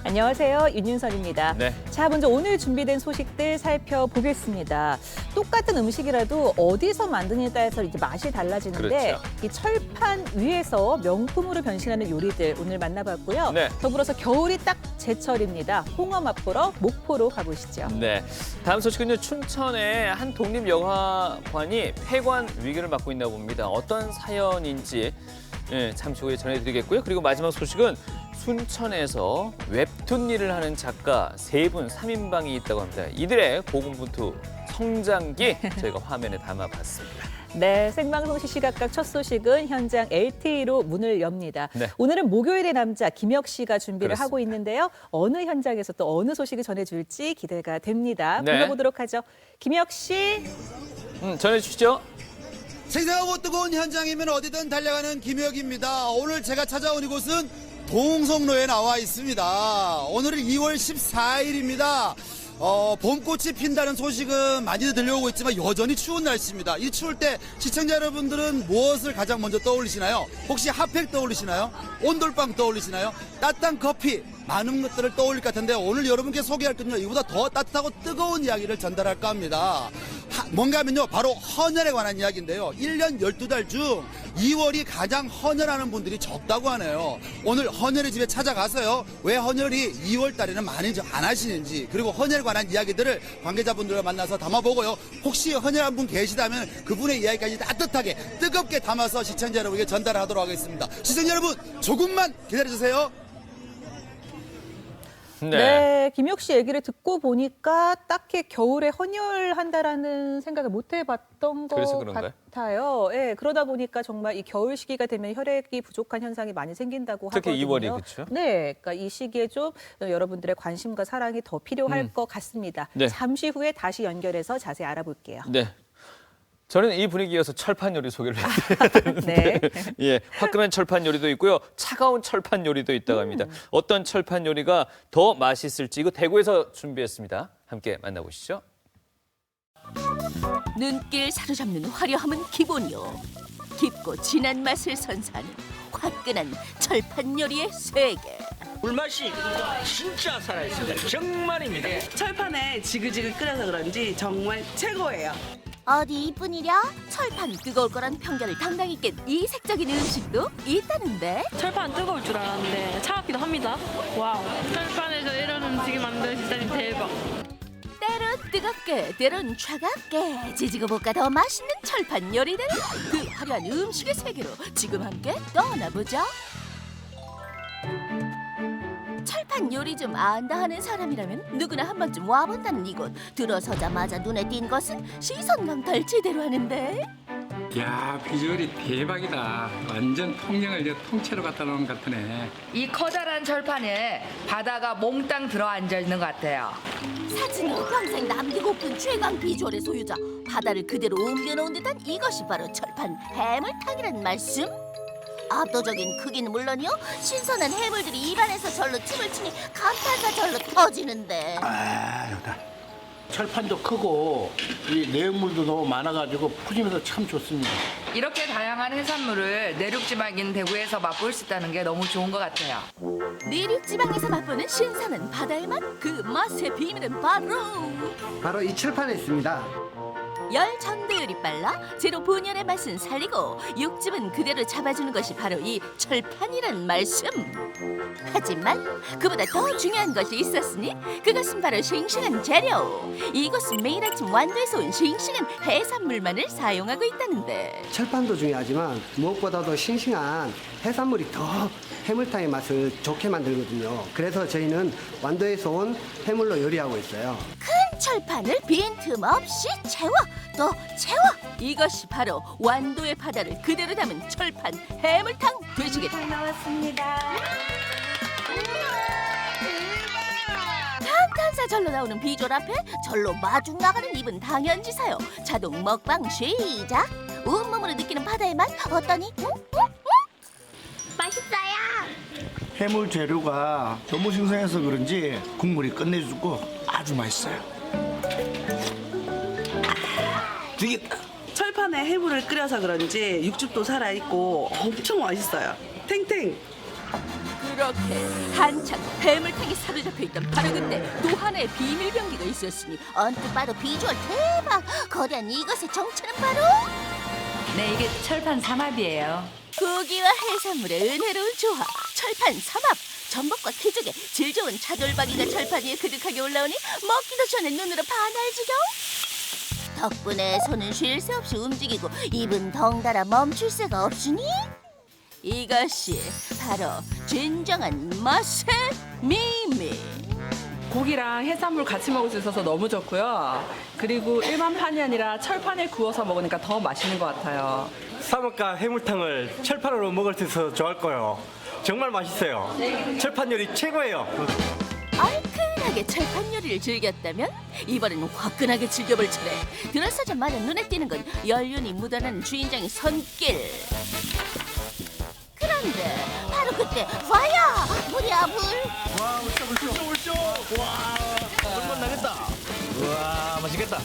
안녕하세요. 윤윤선입니다. 네. 자, 먼저 오늘 준비된 소식들 살펴보겠습니다. 똑같은 음식이라도 어디서 만드느냐에 따라서 이제 맛이 달라지는데 그렇죠. 이 철판 위에서 명품으로 변신하는 요리들 오늘 만나봤고요. 네. 더불어서 겨울이 딱 제철입니다. 홍어 맛보러 목포로 가보시죠. 네. 다음 소식은요. 춘천의 한 독립영화관이 폐관 위기를 맞고 있나 봅니다. 어떤 사연인지 잠시 후에 전해드리겠고요. 그리고 마지막 소식은 순천에서 웹툰 일을 하는 작가 3분 3인방이 있다고 합니다. 이들의 고군분투 성장기 저희가 화면에 담아봤습니다. 네, 생방송 시시각각 첫 소식은 현장 LTE로 문을 엽니다. 네. 오늘은 목요일의 남자 김혁 씨가 준비를 그렇습니다. 하고 있는데요. 어느 현장에서 또 어느 소식을 전해줄지 기대가 됩니다. 네. 불러보도록 하죠. 김혁 씨. 전해주시죠. 생생하고 뜨거운 현장이면 어디든 달려가는 김혁입니다. 오늘 제가 찾아온 이곳은 동성로에 나와 있습니다. 오늘은 2월 14일입니다. 봄꽃이 핀다는 소식은 많이들 들려오고 있지만 여전히 추운 날씨입니다. 이 추울 때 시청자 여러분들은 무엇을 가장 먼저 떠올리시나요? 혹시 핫팩 떠올리시나요? 온돌빵 떠올리시나요? 따뜻한 커피, 많은 것들을 떠올릴 것 같은데 오늘 여러분께 소개할 건요 이보다 더 따뜻하고 뜨거운 이야기를 전달할까 합니다. 뭔가 하면요 바로 헌혈에 관한 이야기인데요. 1년 12달 중 2월이 가장 헌혈하는 분들이 적다고 하네요. 오늘 헌혈의 집에 찾아가서요. 왜 헌혈이 2월 달에는 많이 안 하시는지 그리고 헌혈에 관한 이야기들을 관계자분들과 만나서 담아보고요. 혹시 헌혈한 분 계시다면 그분의 이야기까지 따뜻하게 뜨겁게 담아서 시청자 여러분에게 전달하도록 하겠습니다. 시청자 여러분 조금만 기다려주세요. 네, 김혁 씨 얘기를 듣고 보니까 딱히 겨울에 헌혈한다라는 생각을 못 해봤던 그래서 것 그런가요? 같아요. 예, 그러다 보니까 정말 이 겨울 시기가 되면 혈액이 부족한 현상이 많이 생긴다고 특히 하거든요. 2월이 그렇죠? 네, 그러니까 이 시기에 좀 여러분들의 관심과 사랑이 더 필요할 것 같습니다. 네. 잠시 후에 다시 연결해서 자세히 알아볼게요. 네. 저는 이 분위기에 이어서 철판 요리 소개를 해드려야 되는데 네. 예, 화끈한 철판 요리도 있고요. 차가운 철판 요리도 있다고 합니다. 어떤 철판 요리가 더 맛있을지 이거 대구에서 준비했습니다. 함께 만나보시죠. 눈길 사로잡는 화려함은 기본이요. 깊고 진한 맛을 선사하는 화끈한 철판 요리의 세계. 불맛이 진짜 살아있습니다. 정말입니다. 철판에 지글지글 끓여서 그런지 정말 최고예요. 어디 이뿐이랴? 철판 뜨거울 거란 편견을 당당히 깬 이색적인 음식도 있다는데. 철판 뜨거울 줄 알았는데 차갑기도 합니다. 와우. 철판에서 이런 음식이 만들어지다니 대박. 때론 뜨겁게 때론 차갑게 지지고 볶아 더 맛있는 철판 요리들. 그 화려한 음식의 세계로 지금 함께 떠나보죠. 철판 요리 좀 안다 하는 사람이라면 누구나 한 번쯤 와본다는 이곳. 들어서자마자 눈에 띈 것은 시선 강탈 제대로 하는데. 야, 비주얼이 대박이다. 완전 통영을 통째로 갖다 놓은 것 같으네. 이 커다란 철판에 바다가 몽땅 들어앉아 있는 것 같아요. 사진으로 평생 남기고픈 최강 비주얼의 소유자. 바다를 그대로 옮겨놓은 듯한 이것이 바로 철판 해물탕이란 말씀? 압도적인 크기는 물론이요, 신선한 해물들이 입안에서 절로 침을 치니 감탄사 절로 터지는데. 철판도 크고 이 내용물도 너무 많아가지고 푸짐해서 참 좋습니다. 이렇게 다양한 해산물을 내륙지방인 대구에서 맛볼 수 있다는 게 너무 좋은 것 같아요. 내륙지방에서 맛보는 신선한 바다의 맛, 그 맛의 비밀은 바로 이 철판에 있습니다. 열 전도율이 빨라 제로 본연의 맛은 살리고 육즙은 그대로 잡아주는 것이 바로 이 철판이란 말씀. 하지만 그보다 더 중요한 것이 있었으니 그것은 바로 싱싱한 재료. 이곳은 매일 아침 완도에서 온 싱싱한 해산물만을 사용하고 있다는데. 철판도 중요하지만 무엇보다도 싱싱한 해산물이 더 해물탕의 맛을 좋게 만들거든요. 그래서 저희는 완도에서 온 해물로 요리하고 있어요. 큰 철판을 빈틈없이 채워 또 채워. 이것이 바로 완도의 바다를 그대로 담은 철판 해물탕 되시겠다. 나왔습니다. 감탄사 절로 나오는 비주얼 앞에 절로 마중 나가는 입은 당연지사요. 자동 먹방 시작. 온몸으로 느끼는 바다의 맛 어떠니? 응? 맛있어요. 해물 재료가 너무 신선해서 그런지 국물이 끝내주고 아주 맛있어요. 되겠다. 철판에 해물을 끓여서 그런지 육즙도 살아있고 엄청 맛있어요. 탱탱. 그렇게 한창 해물탕에 사로잡혀 있던 바로 그때 또 하나의 비밀 병기가 있었으니 언뜻 봐도 비주얼 대박. 거대한 이것의 정체는 바로 네, 이게 철판 삼합이에요. 고기와 해산물의 은혜로운 조합, 철판 삼합. 전복과 키조개, 질 좋은 차돌박이가 철판 위에 그득하게 올라오니 먹기도 전에 눈으로 반할 지경. 덕분에 손은 쉴 새 없이 움직이고 입은 덩달아 멈출 새가 없으니 이것이 바로 진정한 맛의 미미. 고기랑 해산물 같이 먹을 수 있어서 너무 좋고요. 그리고 일반판이 아니라 철판에 구워서 먹으니까 더 맛있는 것 같아요. 삼합과 해물탕을 철판으로 먹을 수 있어서 좋을 거예요. 정말 맛있어요. 철판 요리 최고예요. 얼큰하게 철판 요리를 즐겼다면 이번에는 화끈하게 즐겨볼 차례. 들어서자마자 눈에 띄는 건 연륜이 묻어나는 주인장의 손길. 그런데 바로 그때 파이어! 불이야 불! 와, 울쇼. 와, 얼마나 나겠다. 우와, 맛있겠다.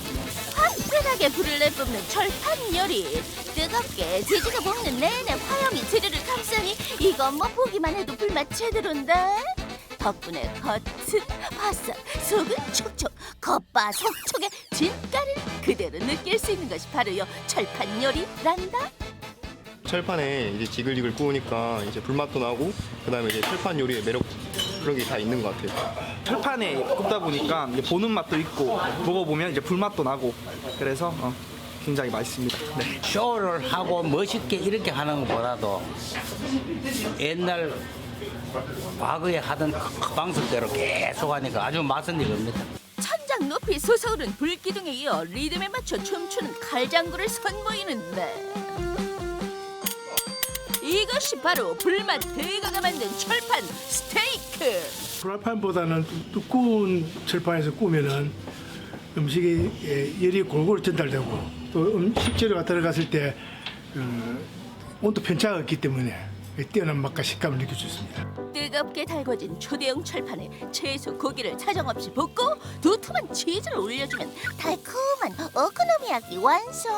화끈하게 불을 내뿜는 철판 요리. 뜨겁게 지지가 볶는 내내 화염이 재료를 감싸니 이건 뭐 보기만 해도 불맛 제대로인데. 덕분에 겉은 바삭, 속은 촉촉, 겉바속촉의 진가를 그대로 느낄 수 있는 것이 바로 요 철판 요리란다. 철판에 이제 지글지글 구우니까 이제 불맛도 나고 그다음에 이제 철판 요리의 매력 그런 게 다 있는 것 같아요. 철판에 굽다 보니까 이제 보는 맛도 있고 먹어보면 이제 불맛도 나고 그래서 굉장히 맛있습니다. 네. 쇼를 하고 멋있게 이렇게 하는 것보다도 옛날 과거에 하던 그 방식대로 계속 하니까 아주 맛은 이겁니다. 천장 높이 솟아오른 불기둥에 이어 리듬에 맞춰 춤추는 칼장구를 선보이는데 이것이 바로 불맛 대가가 만든 철판 스테이크. 프라이팬보다는 두꺼운 철판에서 구우면은 음식이 열이 골고루 전달되고 또 식재료가 들어갔을 때 온도 편차가 없기 때문에 뛰어난 맛과 식감을 느낄 수 있습니다. 뜨겁게 달궈진 초대형 철판에 채소 고기를 사정없이 볶고 두툼한 치즈를 올려주면 달콤한 오코노미야끼 완성.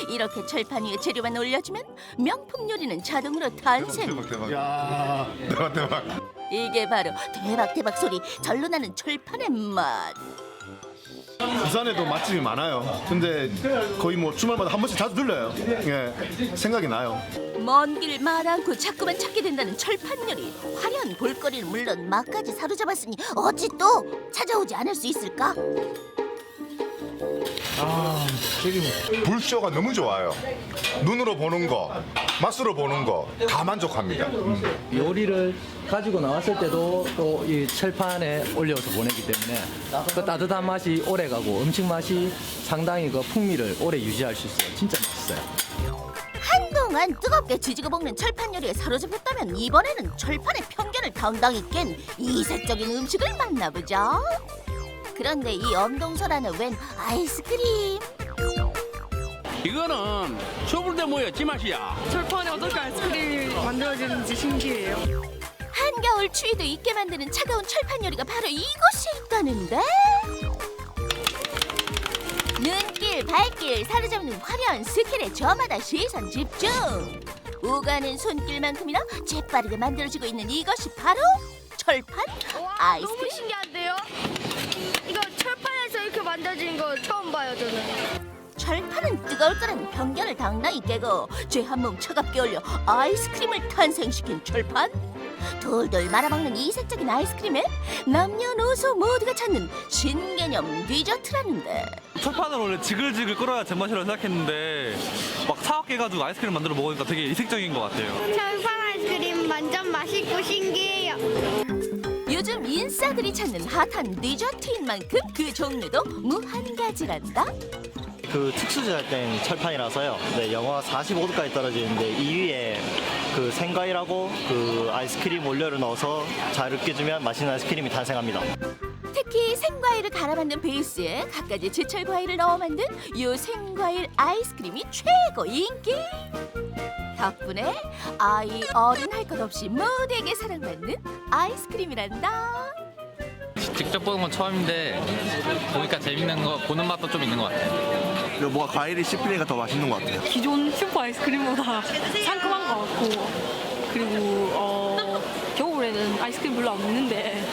이렇게 철판 위에 재료만 올려주면 명품 요리는 자동으로 탄생. 야, 대박. 이게 바로 대박 소리 절로 나는 철판의 맛. 부산에도 맛집이 많아요. 근데 거의 뭐 주말마다 한 번씩 자주 들려요. 예, 생각이 나요. 먼 길 말 않고 자꾸만 찾게 된다는 철판 요리. 화려한 볼거리는 물론 맛까지 사로잡았으니 어찌 또 찾아오지 않을 수 있을까? 불쇼가 너무 좋아요. 눈으로 보는 거, 맛으로 보는 거 다 만족합니다. 요리를 가지고 나왔을 때도 또 이 철판에 올려서 보내기 때문에 그 따뜻한 맛이 오래가고 음식 맛이 상당히 그 풍미를 오래 유지할 수 있어요. 진짜 맛있어요. 한동안 뜨겁게 지지고 볶는 철판 요리에 사로잡혔다면 이번에는 철판의 편견을 당당히 깬 이색적인 음식을 만나보자. 그런데 이 엄동설 안에 웬 아이스크림? 이거는 소불대 뭐였지 맛이야. 철판에 어떻게 아이스크림이 만들어지는지 신기해요. 한겨울 추위도 잊게 만드는 차가운 철판 요리가 바로 이곳에 있다는데. 눈길 발길 사로잡는 화려한 스킬에 저마다 시선 집중. 오가는 손길만큼이나 재빠르게 만들어지고 있는 이것이 바로 철판 아이스크림. 너무 신기한데요? 이거 철판에서 이렇게 만들어지는 거 처음 봐요, 저는. 철판은 뜨거울 거라는 편견을 당당히 깨고 쇠 한 몸 차갑게 올려 아이스크림을 탄생시킨 철판. 돌돌 말아먹는 이색적인 아이스크림에 남녀노소 모두가 찾는 신개념 디저트라는데. 철판을 원래 지글지글 끓어야 제맛이라고 생각했는데 막 차갑게 해가지고 아이스크림 만들어 먹으니까 되게 이색적인 것 같아요. 철판 아이스크림 완전 맛있고 신기해요. 요즘 인싸들이 찾는 핫한 디저트인 만큼 그 종류도 무한가지란다. 그 특수제할 땐 철판이라서요. 네, 영하 45도까지 떨어지는데 이 위에 그 생과일하고 그 아이스크림 원료를 넣어서 잘 으깨주면 맛있는 아이스크림이 탄생합니다. 특히 생과일을 갈아 만든 베이스에 갖가지 제철 과일을 넣어 만든 요 생과일 아이스크림이 최고 인기. 덕분에 아이 어른 할 것 없이 모두에게 사랑받는 아이스크림이란다. 직접 보는 건 처음인데 보니까 재밌는 거 보는 맛도 좀 있는 것 같아요. 뭐가 과일이 씹히니까 더 맛있는 것 같아요. 기존 슈퍼 아이스크림보다 상큼한 것 같고, 그리고 겨울에는 데는 아이스크림 별로 없는데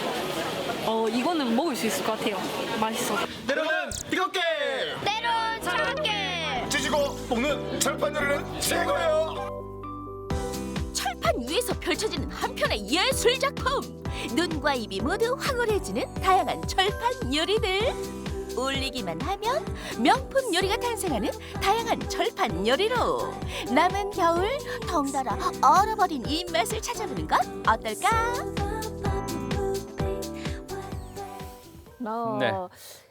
이거는 먹을 수 있을 것 같아요. 맛있어서. 때로는 뜨겁게, 때론 차갑게. 찢고 볶는 철판 요리는 최고예요. 철판 위에서 펼쳐지는 한편의 예술 작품. 눈과 입이 모두 황홀해지는 다양한 철판 요리들. 올리기만 하면 명품 요리가 탄생하는 다양한 철판 요리로 남은 겨울 덩달아 얼어버린 입맛을 찾아보는 것 어떨까? 네.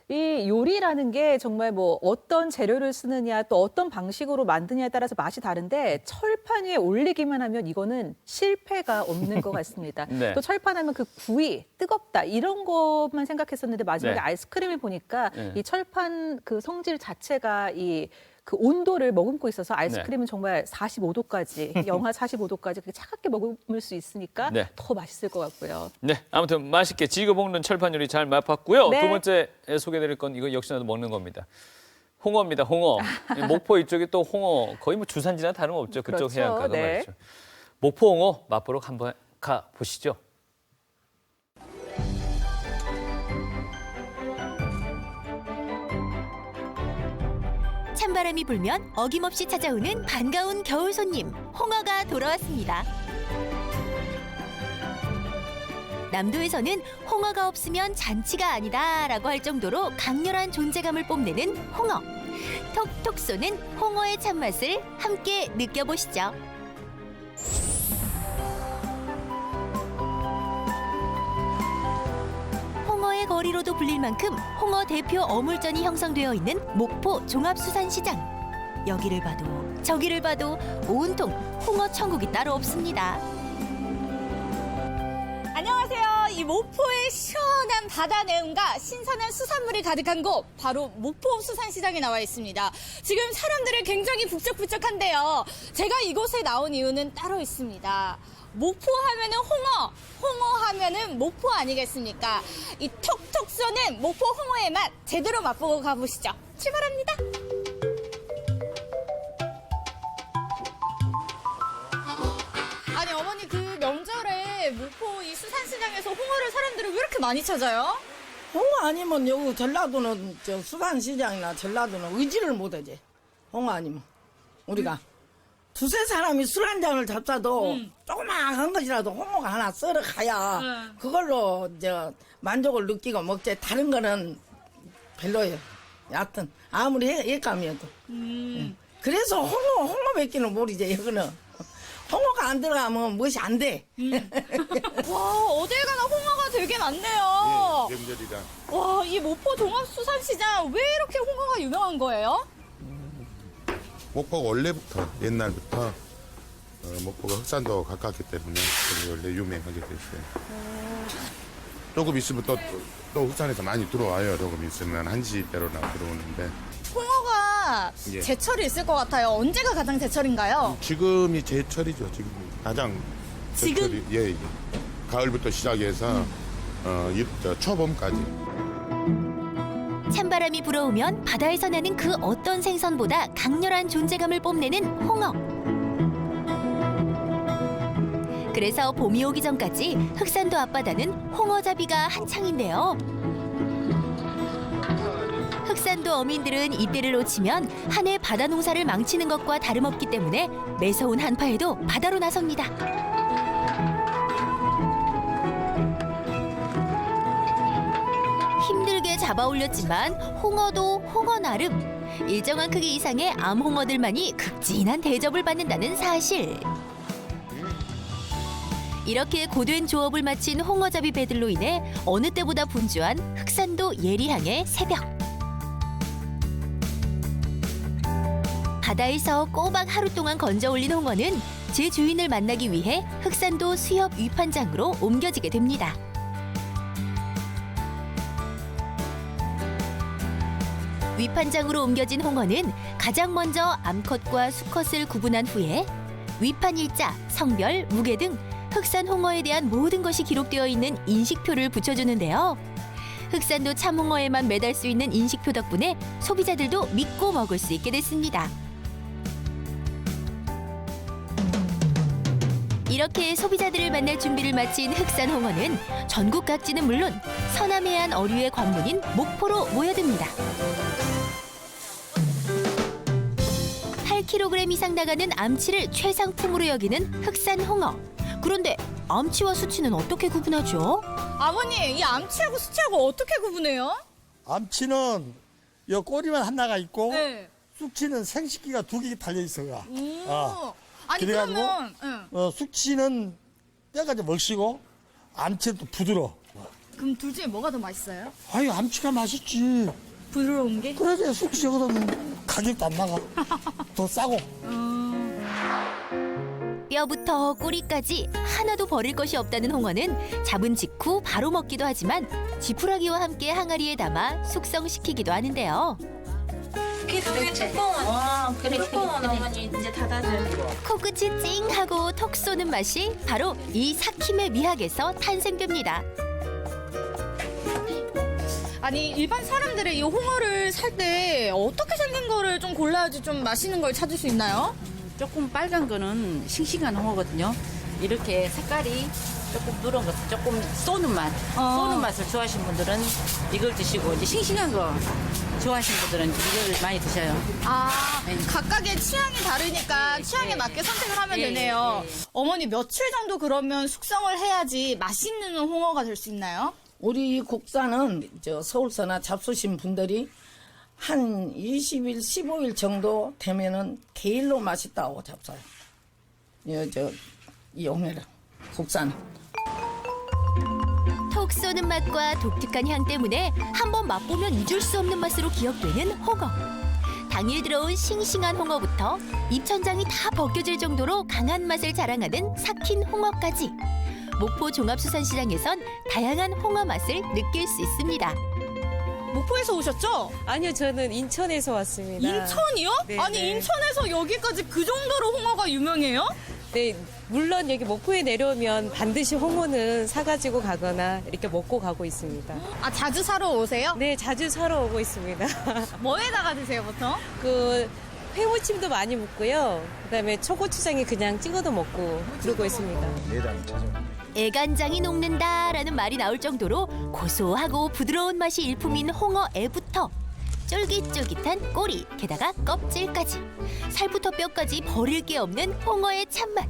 이 요리라는 게 정말 뭐 어떤 재료를 쓰느냐 또 어떤 방식으로 만드냐에 따라서 맛이 다른데 철판 위에 올리기만 하면 이거는 실패가 없는 것 같습니다. 네. 또 철판하면 그 구이, 뜨겁다 이런 것만 생각했었는데 마지막에 네. 아이스크림을 보니까 네. 이 철판 그 성질 자체가 그 온도를 머금고 있어서 아이스크림은 네. 정말 45도까지, 영하 45도까지 그렇게 차갑게 머금을 수 있으니까 네. 더 맛있을 것 같고요. 네, 아무튼 맛있게 지고 볶는 철판 요리 잘 맛봤고요. 네. 두 번째 소개드릴 건 이거 역시나 먹는 겁니다. 홍어입니다. 홍어. 목포 이쪽에 또 홍어 거의 뭐 주산지나 다름없죠. 그쪽 그렇죠. 해안가가 네. 말이죠. 목포 홍어 맛보러 한번 가 보시죠. 찬바람이 불면 어김없이 찾아오는 반가운 겨울 손님, 홍어가 돌아왔습니다. 남도에서는 홍어가 없으면 잔치가 아니다라고 할 정도로 강렬한 존재감을 뽐내는 홍어. 톡톡 쏘는 홍어의 참맛을 함께 느껴보시죠. 홍어의 거리로도 불릴 만큼 홍어 대표 어물전이 형성되어 있는 목포 종합수산시장. 여기를 봐도 저기를 봐도 온통 홍어 천국이 따로 없습니다. 안녕하세요. 이 목포의 시원한 바다 내음과 신선한 수산물이 가득한 곳 바로 목포 수산시장에 나와 있습니다. 지금 사람들이 굉장히 북적북적한데요. 제가 이곳에 나온 이유는 따로 있습니다. 목포 하면은 홍어, 홍어 하면은 목포 아니겠습니까? 이 톡톡 쏘는 목포 홍어의 맛 제대로 맛보고 가보시죠. 출발합니다. 아니 어머니 그 명절에 목포 이 수산시장에서 홍어를 사람들이 왜 이렇게 많이 찾아요? 홍어 아니면 여기 전라도는 저 수산시장이나 전라도는 의지를 못하지. 홍어 아니면 우리가 두세 사람이 술 한 잔을 잡사도 조그마한 것이라도 홍어가 하나 썰어 가야 그걸로 저 만족을 느끼고 먹지. 다른 거는 별로예요. 여하튼 아무리 일감이어도. 그래서 홍어 뱉기는 모르지. 이거는 홍어가 안 들어가면 무엇이 안 돼. 와 어딜 가나 홍어가 되게 많네요. 예, 명절이라. 와 이 목포 종합수산시장 왜 이렇게 홍어가 유명한 거예요? 목포가 원래부터 옛날부터 목포가 흑산도 가깝기 때문에 원래 유명하게 됐어요. 조금 있으면 또 흑산에서 많이 들어와요. 조금 있으면 1시 대로나 들어오는데. 홍어가 예. 제철이 있을 것 같아요. 언제가 가장 제철인가요? 지금이 제철이죠. 지금 가장 지금? 제철이 예. 가을부터 시작해서 초봄까지. 찬바람이 불어오면 바다에서 나는 그 어떤 생선보다 강렬한 존재감을 뽐내는 홍어. 그래서 봄이 오기 전까지 흑산도 앞바다는 홍어잡이가 한창인데요. 흑산도 어민들은 이때를 놓치면 한 해 바다 농사를 망치는 것과 다름없기 때문에 매서운 한파에도 바다로 나섭니다. 힘들게 잡아 올렸지만 홍어도 홍어 나름. 일정한 크기 이상의 암홍어들만이 극진한 대접을 받는다는 사실. 이렇게 고된 조업을 마친 홍어잡이 배들로 인해 어느 때보다 분주한 흑산도 예리항의 새벽. 바다에서 꼬박 하루 동안 건져 올린 홍어는 제 주인을 만나기 위해 흑산도 수협 위판장으로 옮겨지게 됩니다. 위판장으로 옮겨진 홍어는 가장 먼저 암컷과 수컷을 구분한 후에 위판 일자, 성별, 무게 등 흑산 홍어에 대한 모든 것이 기록되어 있는 인식표를 붙여주는데요. 흑산도 참홍어에만 매달 수 있는 인식표 덕분에 소비자들도 믿고 먹을 수 있게 됐습니다. 이렇게 소비자들을 만날 준비를 마친 흑산홍어는 전국 각지는 물론 서남해안 어류의 관문인 목포로 모여듭니다. 8kg 이상 나가는 암치를 최상품으로 여기는 흑산홍어. 그런데 암치와 수치는 어떻게 구분하죠? 아버님, 이 암치하고 수치하고 어떻게 구분해요? 암치는 요 꼬리만 하나가 있고 네. 숙치는 생식기가 2개 달려 있어요. 아니 그래가지고 그러면 숙치는 뼈가 좀 먹시고 암치는 또 부드러워. 그럼 둘 중에 뭐가 더 맛있어요? 아유 암치가 맛있지. 부드러운 게? 그러지 숙치 여기서는 가격도 안 나가. 더 싸고. 뼈부터 꼬리까지 하나도 버릴 것이 없다는 홍어는 잡은 직후 바로 먹기도 하지만 지푸라기와 함께 항아리에 담아 숙성시키기도 하는데요. 뚜껑은 어머니 이제 닫아줘요. 코끝이 찡하고 톡 쏘는 맛이 바로 이 삭힘의 미학에서 탄생됩니다. 아니 일반 사람들이 이 홍어를 살 때 어떻게 생긴 거를 좀 골라야지 좀 맛있는 걸 찾을 수 있나요? 조금 빨간 거는 싱싱한 홍어거든요. 이렇게 색깔이 조금 누런 것, 조금 쏘는 맛, 쏘는 맛을 좋아하시는 분들은 이걸 드시고 이제 싱싱한 거 좋아하시는 분들은 이걸 많이 드셔요. 각각의 취향이 다르니까 취향에 맞게 선택을 하면 되네요. 어머니 며칠 정도 그러면 숙성을 해야지 맛있는 홍어가 될 수 있나요? 우리 국산은 서울서나 잡수신 분들이 한 20일, 15일 정도 되면은 게일로 맛있다고 잡숴요. 이 홍해를 국산. 톡 쏘는 맛과 독특한 향 때문에 한번 맛보면 잊을 수 없는 맛으로 기억되는 홍어. 당일 들어온 싱싱한 홍어부터 입천장이 다 벗겨질 정도로 강한 맛을 자랑하는 삭힌 홍어까지. 목포 종합수산시장에선 다양한 홍어 맛을 느낄 수 있습니다. 목포에서 오셨죠? 아니요, 저는 인천에서 왔습니다. 인천이요? 네, 아니 네. 인천에서 여기까지 그 정도로 홍어가 유명해요? 네, 물론 여기 목포에 내려오면 반드시 홍어는 사가지고 가거나 이렇게 먹고 가고 있습니다. 아, 자주 사러 오세요? 네, 자주 사러 오고 있습니다. 뭐에다가 드세요, 보통? 회무침도 많이 먹고요. 그다음에 초고추장에 그냥 찍어도 먹고 그러고 있습니다. 애간장이 녹는다라는 말이 나올 정도로 고소하고 부드러운 맛이 일품인 홍어애부터 쫄깃쫄깃한 꼬리, 게다가 껍질까지 살부터 뼈까지 버릴 게 없는 홍어의 참맛.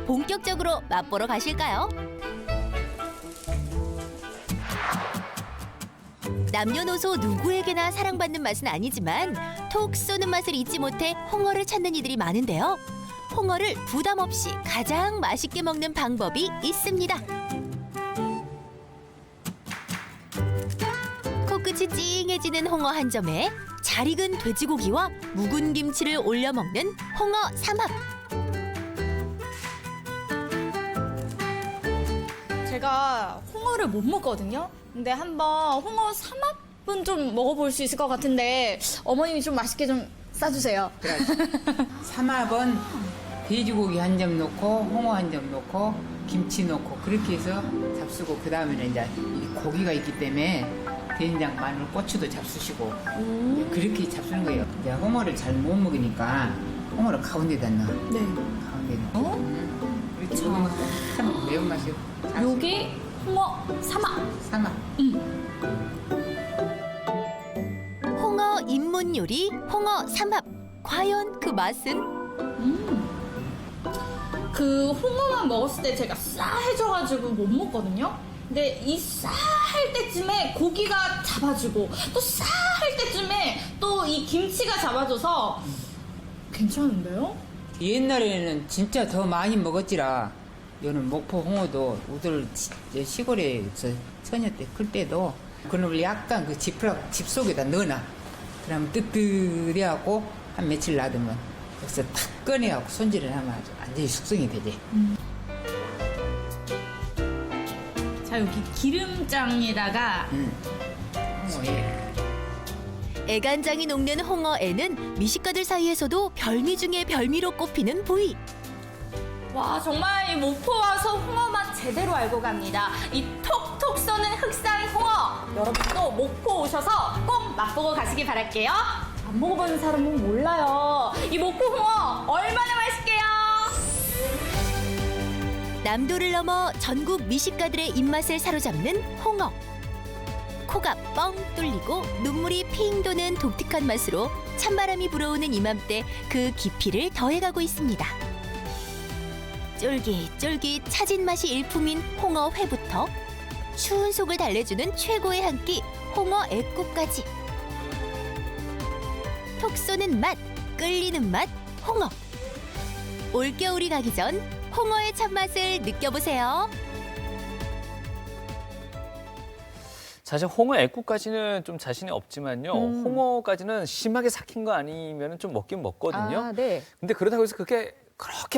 본격적으로 맛보러 가실까요? 남녀노소 누구에게나 사랑받는 맛은 아니지만 톡 쏘는 맛을 잊지 못해 홍어를 찾는 이들이 많은데요. 홍어를 부담 없이 가장 맛있게 먹는 방법이 있습니다. 코끝이 찡해지는 홍어 한 점에 잘 익은 돼지고기와 묵은 김치를 올려 먹는 홍어 삼합. 제가 홍어를 못 먹거든요. 근데 한번 홍어 삼합은 좀 먹어볼 수 있을 것 같은데 어머님이 좀 맛있게 좀 싸주세요. 삼합은 돼지고기 한 점 넣고 홍어 한 점 넣고 김치 넣고 그렇게 해서 잡수고 그 다음에는 이제 이 고기가 있기 때문에 된장, 마늘, 고추도 잡수시고 그렇게 잡수는 거예요. 이제 홍어를 잘 못 먹으니까 홍어를 가운데다 넣어. 네. 가운데 넣어. 그렇지. 참 매운맛이. 요게 홍어 삼합. 삼합. 홍어 입문 요리 홍어 삼합. 과연 그 맛은? 그 홍어만 먹었을 때 제가 싸해져가지고 못 먹거든요. 근데 이 싸할 때쯤에 고기가 잡아주고 또 싸할 때쯤에 또 이 김치가 잡아줘서 괜찮은데요? 옛날에는 진짜 더 많이 먹었지라. 요는 목포 홍어도 우들 시골에서 처녀 때 클 때도 그놈을 약간 그 집 속에다 넣어놔. 그러면 뜨뜻해갖고 한 며칠 놔두면 여기서 탁 꺼내갖고 손질을 하면 아주 완전히 숙성이 되지. 자, 여기 기름장에다가 애간장이 녹는 홍어에는 미식가들 사이에서도 별미 중에 별미로 꼽히는 부위. 와, 정말 이 목포 와서 홍어 맛 제대로 알고 갑니다. 이 톡톡 쏘는 흑산 홍어. 여러분도 목포 오셔서 꼭 맛보고 가시기 바랄게요. 안 먹어보는 사람은 몰라요. 이 목포 홍어 얼마나 맛있게요. 남도를 넘어 전국 미식가들의 입맛을 사로잡는 홍어. 코가 뻥 뚫리고 눈물이 핑 도는 독특한 맛으로 찬바람이 불어오는 이맘때 그 깊이를 더해가고 있습니다. 쫄깃쫄깃 차진 맛이 일품인 홍어 회부터 추운 속을 달래주는 최고의 한 끼 홍어 애국까지. 톡 쏘는 맛, 끌리는 맛, 홍어. 올겨울이 가기 전 홍어의 참맛을 느껴보세요. 사실 홍어 애국까지는 좀 자신이 없지만요. 홍어까지는 심하게 삭힌 거 아니면 좀 먹긴 먹거든요. 아, 네. 근데 그렇다고 해서 그렇게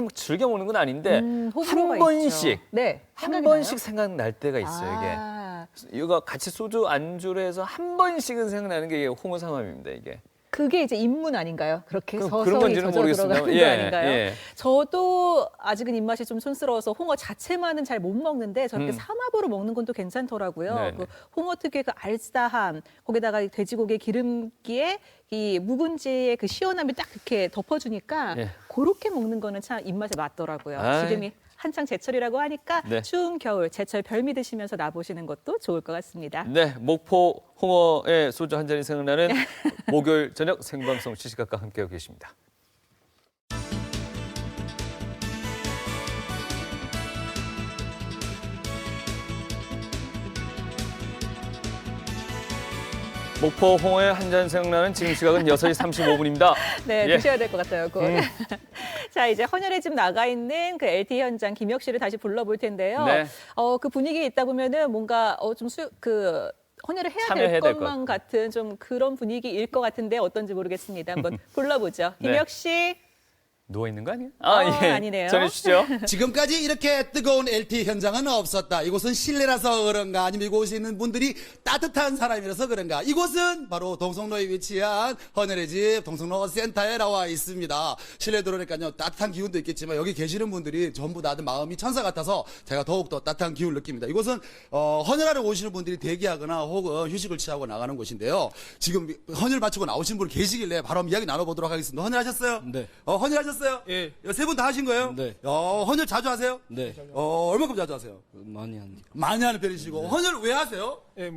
막 즐겨 먹는 건 아닌데 한 호불호가 번씩 있죠. 네, 한 생각이 번씩 나요? 생각날 때가 있어요. 이게 이거 같이 소주 안주를 해서 한 번씩은 생각나는 게 이게 홍어 삼합입니다. 이게. 그게 이제 입문 아닌가요? 그렇게 그런 서서히 건지는 젖어 모르겠습니다. 들어가는 거 예, 아닌가요? 예. 저도 아직은 입맛이 좀 촌스러워서 홍어 자체만은 잘 못 먹는데 저렇게 삼합으로 먹는 건 또 괜찮더라고요. 네네. 그 홍어 특유의 그 알싸함, 거기다가 돼지고기 기름기에 이 묵은지의 그 시원함이 딱 이렇게 덮어주니까 예. 그렇게 먹는 거는 참 입맛에 맞더라고요. 아이. 지금이 한창 제철이라고 하니까 네. 추운 겨울 제철 별미 드시면서 나보시는 것도 좋을 것 같습니다. 네, 목포 홍어의 소주 한 잔이 생각나는 목요일 저녁 생방송 시시각과 함께하고 계십니다. 목포 홍어의 한 잔 생각나는 지금 시각은 6시 35분입니다. 네, 예. 드셔야 될 것 같아요. 곧. 자, 이제 헌혈에 지금 나가 있는 그 LTE 현장 김혁 씨를 다시 불러볼 텐데요. 네. 그 분위기에 있다 보면은 뭔가 헌혈을 해야 참여해야 될 될것 것만 같고. 같은 좀 그런 분위기일 것 같은데 어떤지 모르겠습니다. 한번 불러보죠. 김혁 씨. 누워 있는 거 아니에요? 아니네요. 전해주시죠. 지금까지 이렇게 뜨거운 LTE 현장은 없었다. 이곳은 실내라서 그런가 아니면 이곳에 있는 분들이 따뜻한 사람이라서 그런가. 이곳은 바로 동성로에 위치한 헌혈의 집 동성로 센터에 나와 있습니다. 실내 들어오니까요 따뜻한 기운도 있겠지만 여기 계시는 분들이 전부 다들 마음이 천사 같아서 제가 더욱더 따뜻한 기운을 느낍니다. 이곳은 헌혈하러 오시는 분들이 대기하거나 혹은 휴식을 취하고 나가는 곳인데요. 지금 헌혈 마치고 나오신 분 계시길래 바로 이야기 나눠보도록 하겠습니다. 헌혈하셨어요? 네. 헌혈하셨어요? 예. 세 분 다 하신 거예요? 네. 헌혈 자주 하세요? 네. 얼마큼 자주 하세요? 많이 합니다. 많이 하는 편이시고. 헌혈 왜 하세요? 예,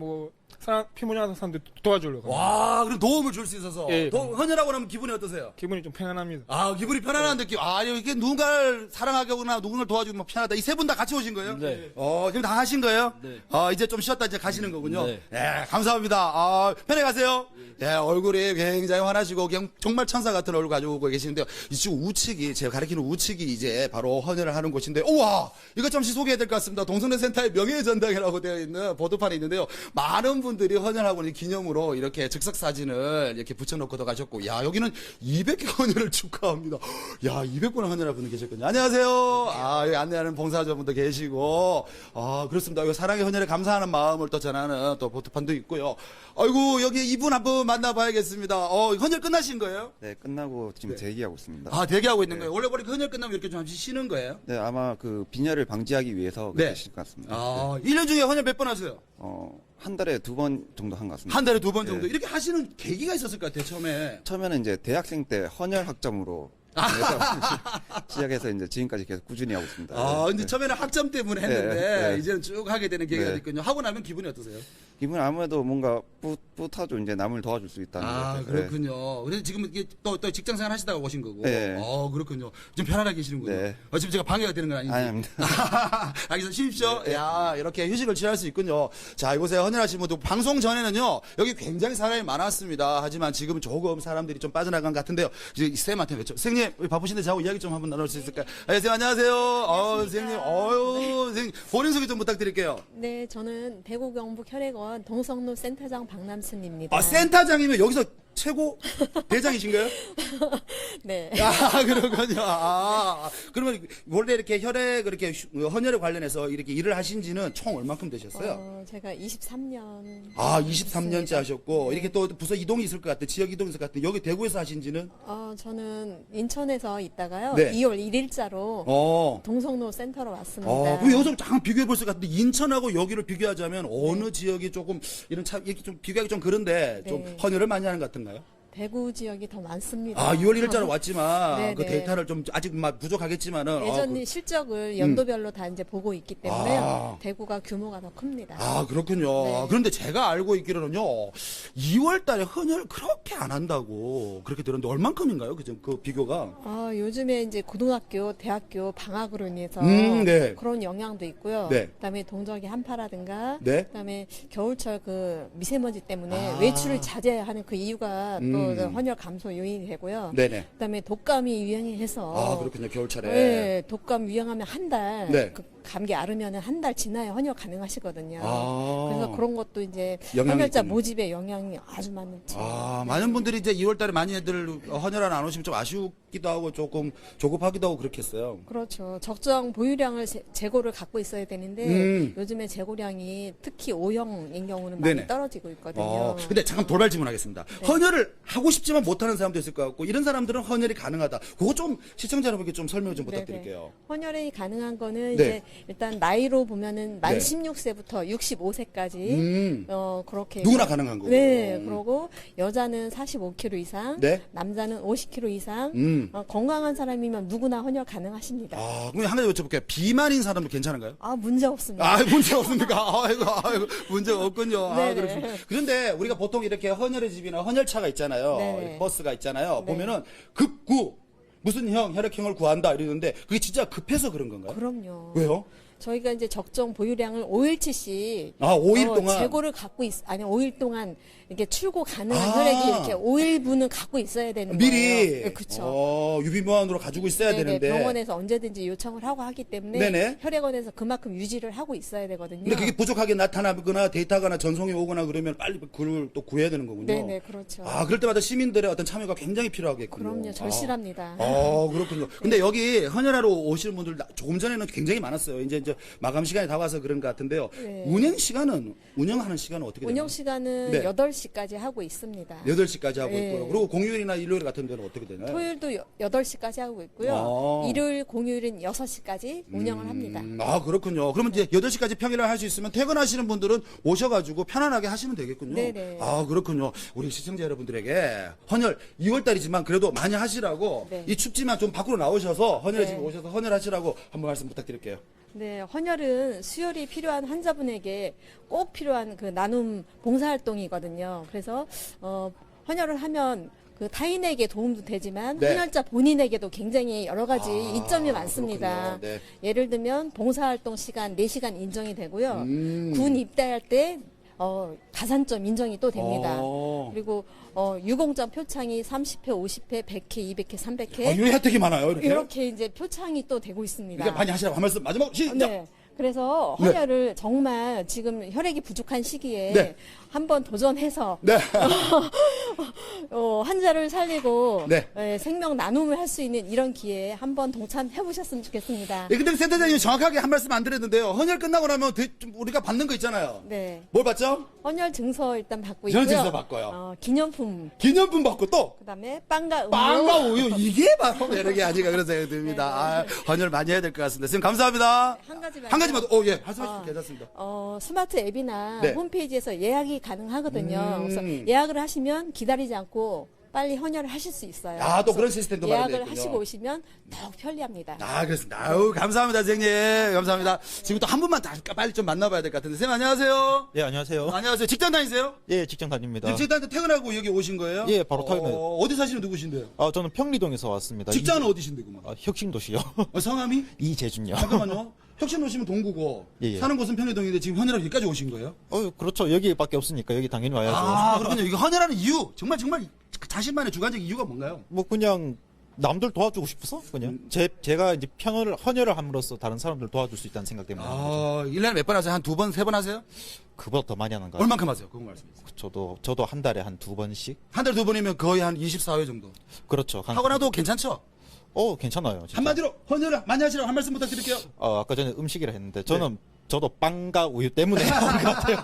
피 모자라는 사람들 도와주려고. 와, 그럼 도움을 줄 수 있어서. 예. 헌혈하고 나면 기분이 어떠세요? 기분이 좀 편안합니다. 아, 기분이 편안한 느낌. 이렇게 누군가를 사랑하거나 누군가를 도와주면 막 편하다. 이 세 분 다 같이 오신 거예요? 네. 지금 다 하신 거예요? 네. 이제 좀 쉬었다 이제 가시는 거군요. 네. 예, 감사합니다. 편히 가세요. 예, 얼굴이 굉장히 환하시고 그냥 정말 천사 같은 얼굴 가지고 오고 계시는데요. 지금 우측이, 제가 가리키는 우측이 이제 바로 헌혈을 하는 곳인데, 우와! 이거 잠시 소개해야 될 것 같습니다. 동성애 센터의 명예전당이라고 되어 있는 보도판이 있는데요. 많은 분들이 헌혈하고 있는 기념으로 이렇게 즉석 사진을 이렇게 붙여놓고도 가셨고, 야, 여기는 200개 헌혈을 축하합니다. 야, 200분을 헌혈하는 분이 계셨거든요. 안녕하세요. 여기 안내하는 봉사자분도 계시고, 그렇습니다. 여기 사랑의 헌혈에 감사하는 마음을 또 전하는 또 보도판도 있고요. 아이고, 여기 이분 한번 만나봐야겠습니다. 헌혈 끝나신 거예요? 네, 끝나고 지금 대기하고 있습니다. 대기하고 있는 거예요? 원래 헌혈 끝나면 이렇게 좀 잠시 쉬는 거예요? 네, 아마 그 빈혈을 방지하기 위해서 그렇게 쉴 것 같습니다. 1년 중에 헌혈 몇 번 하세요? 한 달에 2번 정도 한 것 같습니다. 한 달에 2번 정도? 네. 이렇게 하시는 계기가 있었을 것 같아요, 처음에. 처음에는 이제 대학생 때 헌혈 학점으로 시작해서 이제 지금까지 계속 꾸준히 하고 있습니다. 근데 처음에는 학점 때문에 했는데, 네. 이제는 쭉 하게 되는 계기가 네. 됐거든요. 하고 나면 기분이 어떠세요? 기분 아무래도 뭔가 뿌듯하죠. 이제 남을 도와줄 수 있다는 것. 그렇군요. 그래서 지금 이게 또 직장 생활 하시다가 오신 거고. 네. 그렇군요. 좀 편안하게 계시는군요. 네. 지금 제가 방해가 되는 건 아닌지. 아닙니다. 알겠습니다. 쉬십시오. 야, 이렇게 휴식을 취할 수 있군요. 자, 이곳에 헌혈하신 분도 방송 전에는요, 여기 굉장히 사람이 많았습니다. 하지만 지금 조금 사람들이 좀 빠져나간 것 같은데요. 이제 쌤한테 뵙죠. 선생님, 바쁘신데 저하고 이야기 좀 한번 나눌 수 있을까요? 선생님, 안녕하세요. 선생님, 선생님, 본인 소개 좀 부탁드릴게요. 네, 저는 대구 경북 혈액원 동성로 센터장 박남순입니다. 센터장이면 여기서 최고 대장이신가요? 네. 그렇군요. 그러면 원래 이렇게 혈액, 그렇게 헌혈에 관련해서 이렇게 일을 하신 지는 총 얼만큼 되셨어요? 제가 23년. 23년째 하셨고, 이렇게 또 부서 이동이 있을 것 같아요. 지역 이동이 있을 것 같아요. 여기 대구에서 하신 지는? 저는 인천에서 있다가요. 네. 2월 1일자로 동성로 센터로 왔습니다. 그럼 여기서 잠깐 비교해 볼 수 같은데, 인천하고 여기를 비교하자면 어느 지역이 조금, 이렇게 좀 비교하기 좀 그런데, 좀 헌혈을 많이 하는 것 같은가요? 대구 지역이 더 많습니다. 아, 2월 1일자로 왔지만 네, 그 네. 데이터를 좀 아직 막 부족하겠지만은 예전 실적을 연도별로 다 이제 보고 있기 때문에 아. 대구가 규모가 더 큽니다. 아, 그렇군요. 네. 그런데 제가 알고 있기로는요, 2월 달에 헌혈 그렇게 안 한다고 그렇게 들었는데 얼만큼인가요? 그 비교가? 요즘에 이제 고등학교, 대학교 방학으로 인해서 네. 그런 영향도 있고요. 네. 그다음에 동절기 한파라든가, 네. 그다음에 겨울철 그 미세먼지 때문에 아. 외출을 자제하는 그 이유가 또 음. 헌혈 감소 요인이 되고요. 네네. 그다음에 독감이 유행해서 아, 그렇군요. 겨울철에. 네, 독감 유행하면 한 달, 네. 그 감기 앓으면 한 달 지나야 헌혈 가능하시거든요. 아. 그래서 그런 것도 이제 영향이 헌혈자 있군요. 모집에 영향이 아주 많죠. 아, 많은 분들이 이제 2월 달에 많이 애들 헌혈하러 안 오시면 좀 아쉽기도 하고 조금 조급하기도 하고 그렇겠어요. 그렇죠. 적정 보유량을 재고를 갖고 있어야 되는데 요즘에 재고량이 특히 O형인 경우는 많이 네네. 떨어지고 있거든요. 근데 잠깐 돌발 질문하겠습니다. 네. 헌혈을 하고 싶지만 못하는 사람도 있을 것 같고 이런 사람들은 헌혈이 가능하다. 그거 좀 시청자 여러분께 좀 설명 좀 부탁드릴게요. 헌혈이 가능한 거는 네. 이제 일단 나이로 보면은 만 네. 16세부터 65세까지 그렇게 누구나 가능한 거고. 네, 그러고 여자는 45kg 이상, 네. 남자는 50kg 이상, 건강한 사람이면 누구나 헌혈 가능하십니다. 아, 그럼 한 가지 여쭤볼게요. 비만인 사람도 괜찮은가요? 문제 없습니다. 아, 문제 없습니까? 아이고, 문제가 없군요. 아, 네네. 그렇군요. 그런데 우리가 보통 이렇게 헌혈의 집이나 헌혈차가 있잖아요. 네네. 버스가 있잖아요. 네. 보면은 급구 무슨 형 혈액형을 구한다 이러는데 그게 진짜 급해서 그런 건가요? 그럼요. 왜요? 저희가 이제 적정 보유량을 5일치씩 5일 동안? 재고를 갖고 5일 동안 이렇게 출고 가능한 아. 혈액이 이렇게 5일분은 갖고 있어야 되는 미리 거예요. 그렇죠. 유비무환으로 가지고 있어야 되는데. 병원에서 언제든지 요청을 하고 하기 때문에 네네. 혈액원에서 그만큼 유지를 하고 있어야 되거든요. 근데 그게 부족하게 나타나거나 데이터가나 전송이 오거나 그러면 빨리 그걸 또 구해야 되는 거군요. 네네, 그렇죠. 아, 그럴 때마다 시민들의 어떤 참여가 굉장히 필요하겠군요. 그럼요, 절실합니다. 그렇군요. 근데 여기 헌혈하러 오시는 분들 조금 전에는 굉장히 많았어요. 이제 마감 시간이 다 와서 그런 것 같은데요. 네. 운영하는 시간은 어떻게 되나요? 운영 시간은 네. 8시까지 하고 있습니다. 8시까지 하고 네. 있고요. 그리고 공휴일이나 일요일 같은 데는 어떻게 되나요? 토요일도 8시까지 하고 있고요. 일요일, 공휴일은 6시까지 운영을 합니다. 아, 그렇군요. 그러면 이제 8시까지 평일에 할 수 있으면 퇴근하시는 분들은 오셔가지고 편안하게 하시면 되겠군요. 네네. 아, 그렇군요. 우리 시청자 여러분들에게 헌혈 2월달이지만 그래도 많이 하시라고 네. 이 춥지만 좀 밖으로 나오셔서 헌혈 네. 집에 오셔서 헌혈하시라고 한번 말씀 부탁드릴게요. 네, 헌혈은 수혈이 필요한 환자분에게 꼭 필요한 그 나눔 봉사활동이거든요. 그래서 헌혈을 하면 그 타인에게 도움도 되지만 네. 헌혈자 본인에게도 굉장히 여러 가지 이점이 많습니다. 그렇군요. 네. 예를 들면 봉사활동 시간 4시간 인정이 되고요. 군 입대할 때 가산점 인정이 또 됩니다. 그리고 유공점 표창이 30회, 50회, 100회, 200회, 300회. 이런 혜택이 많아요, 이렇게? 이렇게 이제 표창이 또 되고 있습니다. 이게 많이 하시라고 한 말씀 마지막 시작. 네. 그래서 네. 헌혈을 정말 지금 혈액이 부족한 시기에 네. 한번 도전해서 네. 환자를 살리고 네. 생명 나눔을 할 수 있는 이런 기회에 한번 동참해 보셨으면 좋겠습니다. 네, 근데 센터장님 정확하게 한 말씀 안 드렸는데요. 헌혈 끝나고 나면 좀 우리가 받는 거 있잖아요. 네. 뭘 받죠? 헌혈 증서 일단 받고 있고요. 헌혈 증서 받고요. 기념품. 기념품 받고 또 그다음에 빵과 우유. 빵과 우유 이게 바로 매력이 아닌가 그런 생각이 듭니다. 아, 헌혈 많이 해야 될 것 같습니다. 선생님 감사합니다. 한 가지만. 한 가지만 더. 예, 말씀하시면 괜찮습니다. 스마트 앱이나 네. 홈페이지에서 예약이 가능하거든요. 그래서 예약을 하시면 기다리지 않고 빨리 헌혈을 하실 수 있어요. 아, 또 그래서 그런 시스템도 예약을 마련되어 있군요. 하시고 오시면 더욱 편리합니다. 아, 그렇습니다. 아유, 감사합니다, 선생님. 감사합니다. 지금 또 한 분만 다 빨리 좀 만나봐야 될 것 같은데. 선생님, 안녕하세요. 예, 안녕하세요. 안녕하세요. 직장 다니세요? 예, 직장 다닙니다. 지금 직장 퇴근하고 여기 오신 거예요? 예, 바로 퇴근. 어디 사시는 누구신데요? 저는 평리동에서 왔습니다. 직장은 어디신데, 그만? 혁신도시요. 성함이? 이재준요. 잠깐만요. 혁신 오시면 동구고, 예, 예. 사는 곳은 평리동인데 지금 헌혈하러 여기까지 오신 거예요? 그렇죠. 여기밖에 없으니까 여기 당연히 와야죠. 아, 그렇군요. 이거 헌혈하는 이유, 정말 자신만의 주관적 이유가 뭔가요? 뭐 그냥 남들 도와주고 싶어서 그냥 제가 이제 헌혈을 함으로써 다른 사람들 도와줄 수 있다는 생각 때문에. 아, 1년에 몇 번 하세요? 한 2번, 3번 하세요? 그보다 더 많이 하는 거. 얼만큼 하세요? 그거 말씀해 주세요. 저도 한 달에 한 2번씩. 한 달에 2번이면 거의 한 24회 정도. 그렇죠. 하고 나도 괜찮죠? 괜찮아요. 진짜. 한마디로 헌혈을 많이 하시라고 한 말씀 부탁드릴게요. 아까 전에 음식이라 했는데 저는 저도 빵과 우유 때문에 하는 것 같아요.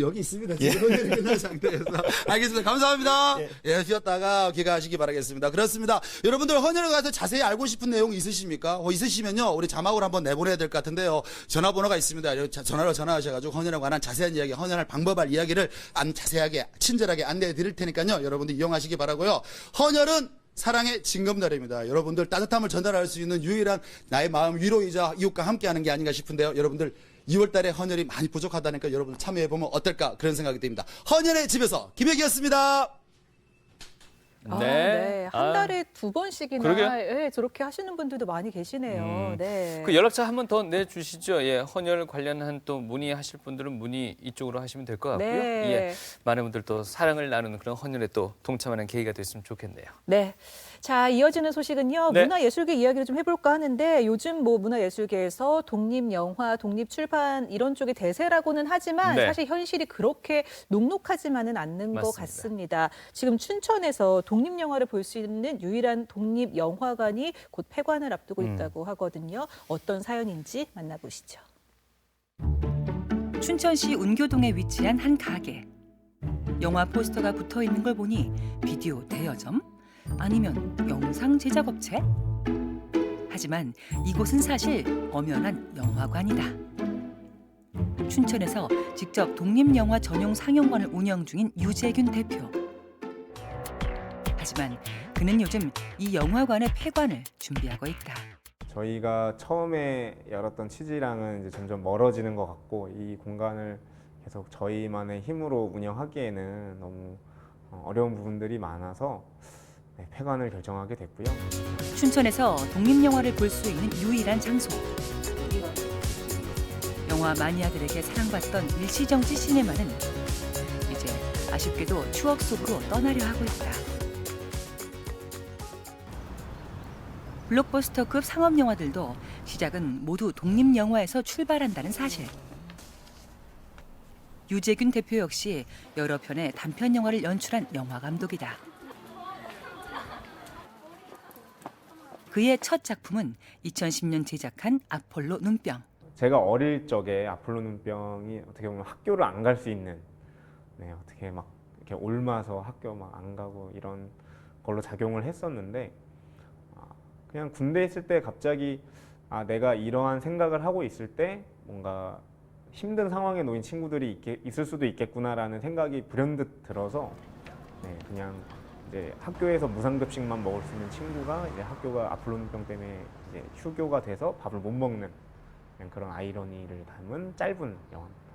여기 있습니다. 지금 헌혈이 끝난 상태에서. 알겠습니다. 감사합니다. 예, 쉬었다가 귀가하시기 바라겠습니다. 그렇습니다. 여러분들 헌혈에 가서 자세히 알고 싶은 내용 있으십니까? 있으시면요, 우리 자막으로 한번 내보내야 될 것 같은데요. 전화번호가 있습니다. 전화로 전화하셔가지고 헌혈에 관한 자세한 이야기, 헌혈할 방법할 이야기를 자세하게, 친절하게 안내해 드릴 테니까요. 여러분들 이용하시기 바라고요. 헌혈은 사랑의 징검다리입니다. 여러분들 따뜻함을 전달할 수 있는 유일한 나의 마음 위로이자 이웃과 함께하는 게 아닌가 싶은데요. 여러분들 2월달에 헌혈이 많이 부족하다니까 여러분들 참여해보면 어떨까 그런 생각이 듭니다. 헌혈의 집에서 김혁이었습니다. 네. 한 달에 2번씩이나 그러게요. 저렇게 하시는 분들도 많이 계시네요. 네. 그 연락처 한 번 더 내주시죠. 예, 헌혈 관련한 또 문의하실 분들은 문의 이쪽으로 하시면 될 것 같고요. 네. 예, 많은 분들 또 사랑을 나누는 그런 헌혈에 또 동참하는 계기가 됐으면 좋겠네요. 네. 자, 이어지는 소식은요. 네. 문화예술계 이야기를 좀 해볼까 하는데 요즘 뭐 문화예술계에서 독립영화, 독립출판 이런 쪽의 대세라고는 하지만 네. 사실 현실이 그렇게 녹록하지만은 않는 것 맞습니다. 같습니다. 지금 춘천에서 독립영화를 볼 수 있는 유일한 독립영화관이 곧 폐관을 앞두고 있다고 하거든요. 어떤 사연인지 만나보시죠. 춘천시 운교동에 위치한 한 가게. 영화 포스터가 붙어 있는 걸 보니 비디오 대여점? 아니면 영상 제작업체? 하지만 이곳은 사실 엄연한 영화관이다. 춘천에서 직접 독립영화 전용 상영관을 운영 중인 유재균 대표. 하지만 그는 요즘 이 영화관의 폐관을 준비하고 있다. 저희가 처음에 열었던 취지랑은 이제 점점 멀어지는 것 같고 이 공간을 계속 저희만의 힘으로 운영하기에는 너무 어려운 부분들이 많아서 폐관을 결정하게 됐고요. 춘천에서 독립영화를 볼 수 있는 유일한 장소. 영화 마니아들에게 사랑받던 일시정지 시네마는 이제 아쉽게도 추억 속으로 떠나려 하고 있다. 블록버스터급 상업영화들도 시작은 모두 독립영화에서 출발한다는 사실. 유재균 대표 역시 여러 편의 단편영화를 연출한 영화감독이다. 그의 첫 작품은 2010년 제작한 아폴로 눈병. 제가 어릴 적에 아폴로 눈병이 어떻게 보면 학교를 안 갈 수 있는, 어떻게 막 이렇게 옮아서 학교 막 안 가고 이런 걸로 작용을 했었는데, 그냥 군대에 있을 때 갑자기 내가 이러한 생각을 하고 있을 때 뭔가 힘든 상황에 놓인 친구들이 있을 수도 있겠구나라는 생각이 불현듯 들어서 그냥 이제 학교에서 무상급식만 먹을 수 있는 친구가 이제 학교가 아폴로 눈병 때문에 이제 휴교가 돼서 밥을 못 먹는 그런 아이러니를 담은 짧은 영화입니다.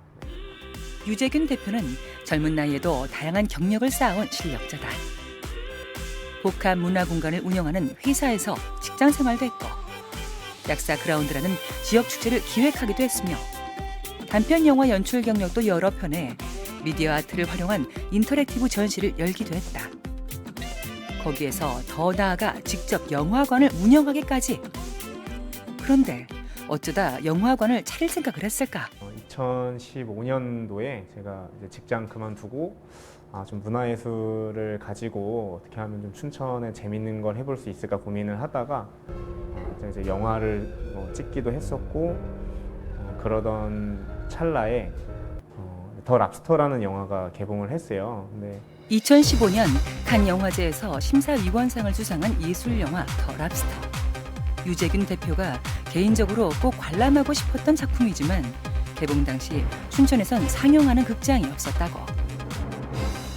유재균 대표는 젊은 나이에도 다양한 경력을 쌓아온 실력자다. 복합 문화공간을 운영하는 회사에서 직장 생활도 했고 약사 그라운드라는 지역 축제를 기획하기도 했으며 단편 영화 연출 경력도 여러 편에 미디어 아트를 활용한 인터랙티브 전시를 열기도 했다. 거기에서 더 나아가 직접 영화관을 운영하기까지. 그런데 어쩌다 영화관을 차릴 생각을 했을까? 2015년도에 제가 이제 직장 그만두고 좀 문화예술을 가지고 어떻게 하면 좀 춘천에 재밌는 걸 해볼 수 있을까 고민을 하다가 이제 영화를 찍기도 했었고 그러던 찰나에 더 랍스터라는 영화가 개봉을 했어요. 근데 2015년 칸 영화제에서 심사위원상을 수상한 예술영화 더 랍스터. 유재균 대표가 개인적으로 꼭 관람하고 싶었던 작품이지만 개봉 당시 춘천에선 상영하는 극장이 없었다고.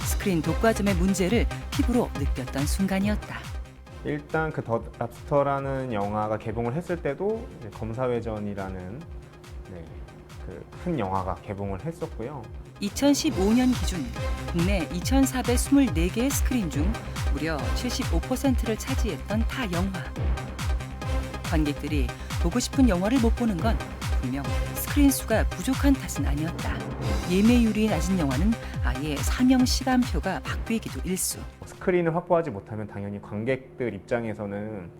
스크린 독과점의 문제를 피부로 느꼈던 순간이었다. 일단 그 더 랍스터라는 영화가 개봉을 했을 때도 이제 검사회전이라는 그 큰 영화가 개봉을 했었고요. 2015년 기준 국내 2,424개의 스크린 중 무려 75%를 차지했던 타 영화. 관객들이 보고 싶은 영화를 못 보는 건 분명 스크린 수가 부족한 탓은 아니었다. 예매율이 낮은 영화는 아예 상영 시간표가 바뀌기도 일쑤. 스크린을 확보하지 못하면 당연히 관객들 입장에서는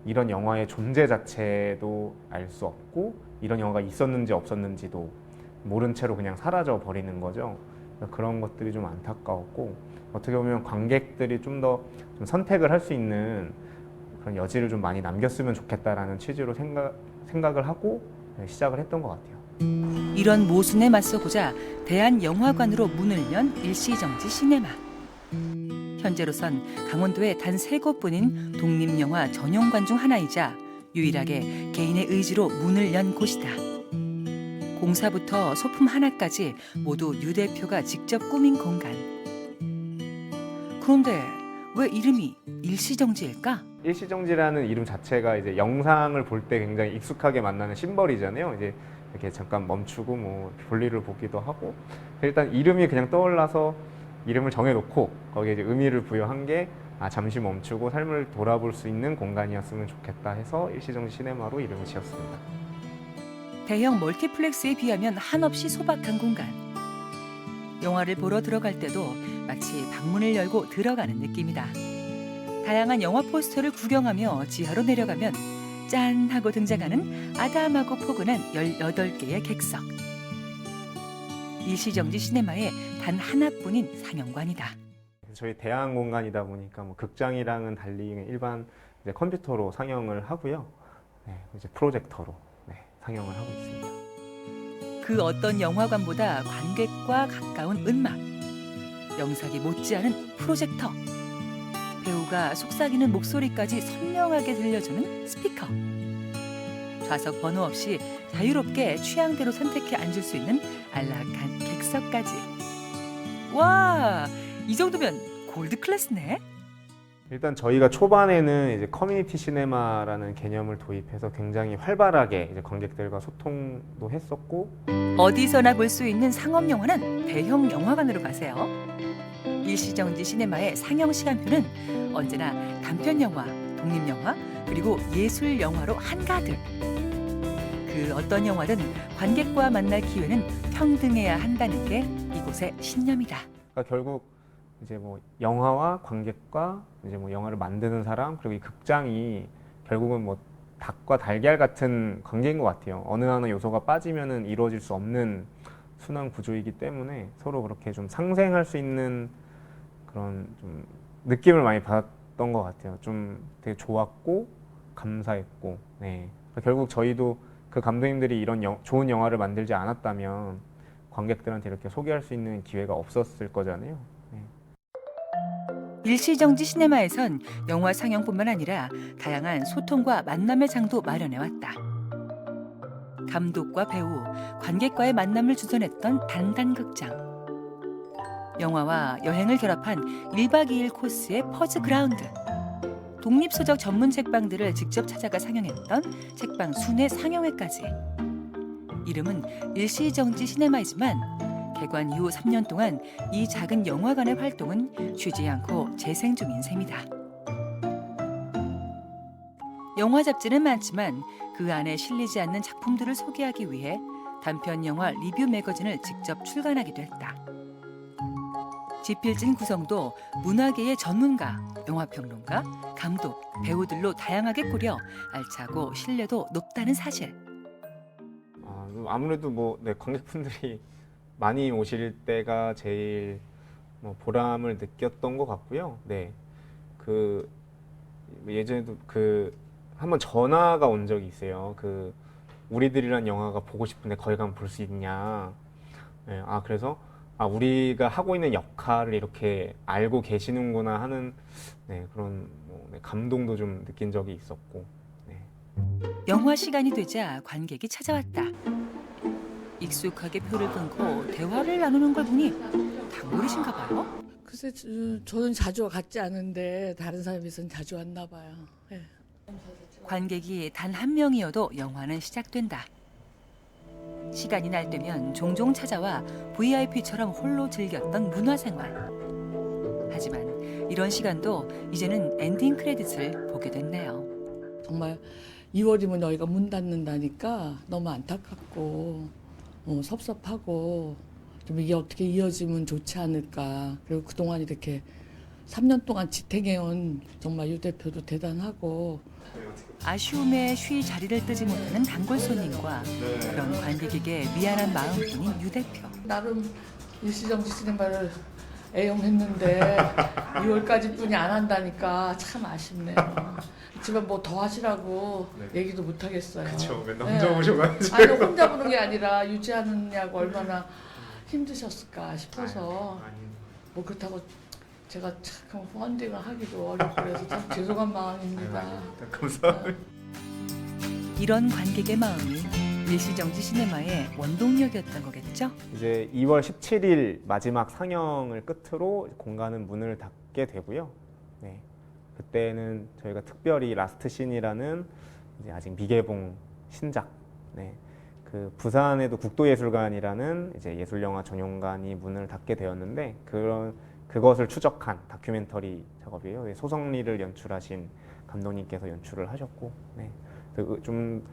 이런 영화의 존재 자체도 알 수 없고 이런 영화가 있었는지 없었는지도 모른 채로 그냥 사라져 버리는 거죠. 그런 것들이 좀 안타까웠고 어떻게 보면 관객들이 좀 더 선택을 할 수 있는 그런 여지를 좀 많이 남겼으면 좋겠다라는 취지로 생각을 하고 시작을 했던 것 같아요. 이런 모순에 맞서고자 대한영화관으로 문을 연 일시정지 시네마. 현재로선 강원도에 단 3곳뿐인 독립영화 전용관 중 하나이자 유일하게 개인의 의지로 문을 연 곳이다. 공사부터 소품 하나까지 모두 유 대표가 직접 꾸민 공간. 그런데 왜 이름이 일시정지일까? 일시정지라는 이름 자체가 이제 영상을 볼 때 굉장히 익숙하게 만나는 심벌이잖아요. 이제 이렇게 잠깐 멈추고 뭐 볼일을 보기도 하고, 일단 이름이 그냥 떠올라서 이름을 정해놓고 거기에 이제 의미를 부여한 게 잠시 멈추고 삶을 돌아볼 수 있는 공간이었으면 좋겠다 해서 일시정지 시네마로 이름을 지었습니다. 대형 멀티플렉스에 비하면 한없이 소박한 공간. 영화를 보러 들어갈 때도 마치 방문을 열고 들어가는 느낌이다. 다양한 영화 포스터를 구경하며 지하로 내려가면 짠 하고 등장하는 아담하고 포근한 18개의 객석. 일시정지 시네마의 단 하나뿐인 상영관이다. 저희 대안 공간이다 보니까 뭐 극장이랑은 달리 일반 이제 컴퓨터로 상영을 하고요. 네, 이제 프로젝터로 상영을 하고 있습니다. 그 어떤 영화관보다 관객과 가까운 음악. 영상이 못지않은 프로젝터. 배우가 속삭이는 목소리까지 선명하게 들려주는 스피커. 좌석 번호 없이 자유롭게 취향대로 선택해 앉을 수 있는 안락한 객석까지. 와, 이 정도면 골드 클래스네. 일단 저희가 초반에는 이제 커뮤니티 시네마라는 개념을 도입해서 굉장히 활발하게 이제 관객들과 소통도 했었고, 어디서나 볼 수 있는 상업 영화는 대형 영화관으로 가세요. 일시정지 시네마의 상영 시간표는 언제나 단편 영화, 독립 영화, 그리고 예술 영화로 한가득. 그 어떤 영화든 관객과 만날 기회는 평등해야 한다는 게 이곳의 신념이다. 그러니까 결국 이제 뭐 영화와 관객과 이제 뭐 영화를 만드는 사람, 그리고 이 극장이 결국은 뭐 닭과 달걀 같은 관계인 것 같아요. 어느 하나 요소가 빠지면은 이루어질 수 없는 순환 구조이기 때문에 서로 그렇게 좀 상생할 수 있는 그런 좀 느낌을 많이 받았던 것 같아요. 좀 되게 좋았고 감사했고, 네. 그러니까 결국 저희도 그 감독님들이 이런 좋은 영화를 만들지 않았다면 관객들한테 이렇게 소개할 수 있는 기회가 없었을 거잖아요. 네. 일시정지 시네마에선 영화 상영뿐만 아니라 다양한 소통과 만남의 장도 마련해왔다. 감독과 배우, 관객과의 만남을 주선했던 단단극장. 영화와 여행을 결합한 1박 2일 코스의 퍼즈 그라운드. 독립서적 전문 책방들을 직접 찾아가 상영했던 책방 순회 상영회까지. 이름은 일시정지 시네마이지만 개관 이후 3년 동안 이 작은 영화관의 활동은 쉬지 않고 재생 중인 셈이다. 영화 잡지는 많지만 그 안에 실리지 않는 작품들을 소개하기 위해 단편 영화 리뷰 매거진을 직접 출간하기도 했다. 지필진 구성도 문화계의 전문가, 영화평론가, 감독, 배우들로 다양하게 꾸려 알차고 신뢰도 높다는 사실. 아무래도 뭐 관객분들이 많이 오실 때가 제일 뭐 보람을 느꼈던 것 같고요. 네, 그 예전에도 그 한번 전화가 온 적이 있어요. 그 우리들이란 영화가 보고 싶은데 거기 가면 볼 수 있냐. 네, 그래서 우리가 하고 있는 역할을 이렇게 알고 계시는구나 하는 그런 감동도 좀 느낀 적이 있었고. 네. 영화 시간이 되자 관객이 찾아왔다. 익숙하게 표를 끊고 대화를 나누는 걸 보니 단골이신가 봐요. 글쎄, 저는 자주 갔지 않은데 다른 사람에서는 자주 왔나 봐요. 네. 관객이 단 한 명이어도 영화는 시작된다. 시간이 날 때면 종종 찾아와 VIP처럼 홀로 즐겼던 문화생활. 하지만 이런 시간도 이제는 엔딩 크레딧을 보게 됐네요. 정말 2월이면 여기가 문 닫는다니까 너무 안타깝고 섭섭하고 좀 이게 어떻게 이어지면 좋지 않을까. 그리고 그동안 이렇게 3년 동안 지탱해온 정말 유 대표도 대단하고. 아쉬움에 쉬 자리를 뜨지 못하는 단골 손님과 그런 관객에게 미안한 마음뿐인 유 대표. 나름 일시정지 시네마를 애용했는데 2월까지뿐이 안 한다니까 참 아쉽네요. 집에 뭐 더 하시라고 얘기도 못 하겠어요. 그쵸, 맨날 혼자 오셔가지고. 아니 혼자 보는 게 아니라 유지하느냐고 얼마나 힘드셨을까 싶어서 뭐 그렇다고 제가 참 펀딩을 하기도 어렵고 그래서 참 죄송한 마음입니다. 감사합니다. 이런 관객의 마음이 일시정지 시네마의 원동력이었던 거겠죠? 이제 2월 17일 마지막 상영을 끝으로 공간은 문을 닫게 되고요. 네. 그때는 저희가 특별히 라스트 씬이라는 이제 아직 미개봉 신작, 네. 그 부산에도 국도예술관이라는 이제 예술영화 전용관이 문을 닫게 되었는데 그것을 추적한 다큐멘터리 작업이에요. 소성리를 연출하신 감독님께서 연출을 하셨고, 네. 좀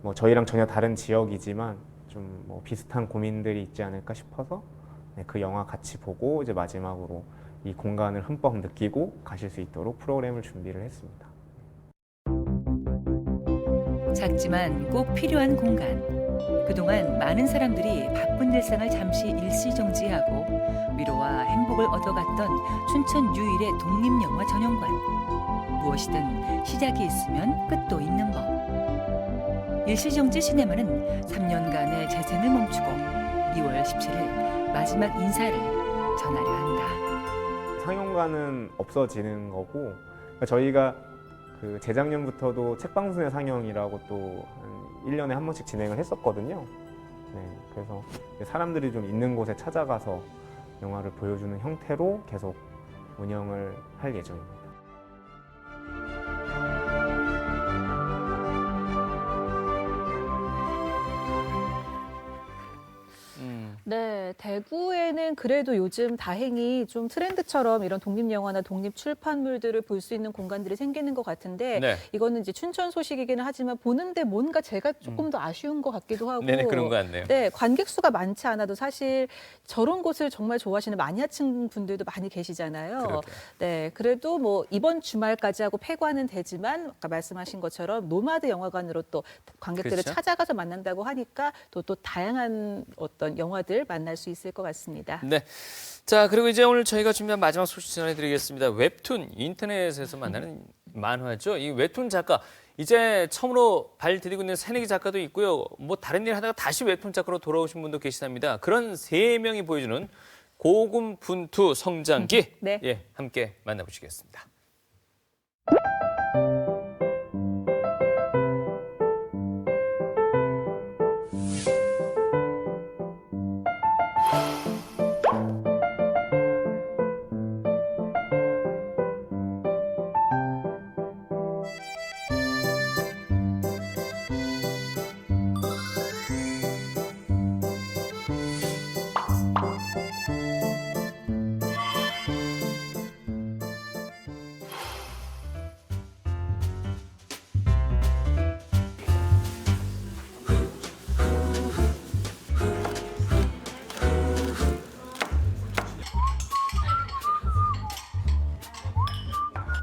뭐 저희랑 전혀 다른 지역이지만 좀 뭐 비슷한 고민들이 있지 않을까 싶어서 네, 그 영화 같이 보고 이제 마지막으로 이 공간을 흠뻑 느끼고 가실 수 있도록 프로그램을 준비를 했습니다. 작지만 꼭 필요한 공간. 그동안 많은 사람들이 바쁜 일상을 잠시 일시정지하고 위로와 행복을 얻어갔던 춘천 유일의 독립영화 전용관. 무엇이든 시작이 있으면 끝도 있는 법. 일시정지 시네마는 3년간의 재생을 멈추고 2월 17일 마지막 인사를 전하려 한다. 상영관은 없어지는 거고 저희가 그 재작년부터도 책방순회 상영이라고 또 한 1년에 한 번씩 진행을 했었거든요. 네, 그래서 사람들이 좀 있는 곳에 찾아가서 영화를 보여주는 형태로 계속 운영을 할 예정입니다. 네, 대구에는 그래도 요즘 다행히 좀 트렌드처럼 이런 독립영화나 독립출판물들을 볼 수 있는 공간들이 생기는 것 같은데 네. 이거는 이제 춘천 소식이기는 하지만 보는데 뭔가 제가 조금 더 아쉬운 것 같기도 하고 네네, 그런 것 같네요. 네, 관객 수가 많지 않아도 사실 저런 곳을 정말 좋아하시는 마니아층 분들도 많이 계시잖아요. 그러게요. 네, 그래도 뭐 이번 주말까지 하고 폐관은 되지만 아까 말씀하신 것처럼 노마드 영화관으로 또 관객들을 그렇죠. 찾아가서 만난다고 하니까 또 다양한 어떤 영화들 만날 수 있을 것 같습니다. 네. 자, 그리고 이제 오늘 저희가 준비한 마지막 소식 전해드리겠습니다. 웹툰, 인터넷에서 만나는 만화죠. 이 웹툰 작가, 이제 처음으로 발 디디고 있는 새내기 작가도 있고요. 뭐 다른 일 하다가 다시 웹툰 작가로 돌아오신 분도 계시답니다. 그런 3명이 보여주는 고군분투 성장기, 네. 예, 함께 만나보시겠습니다.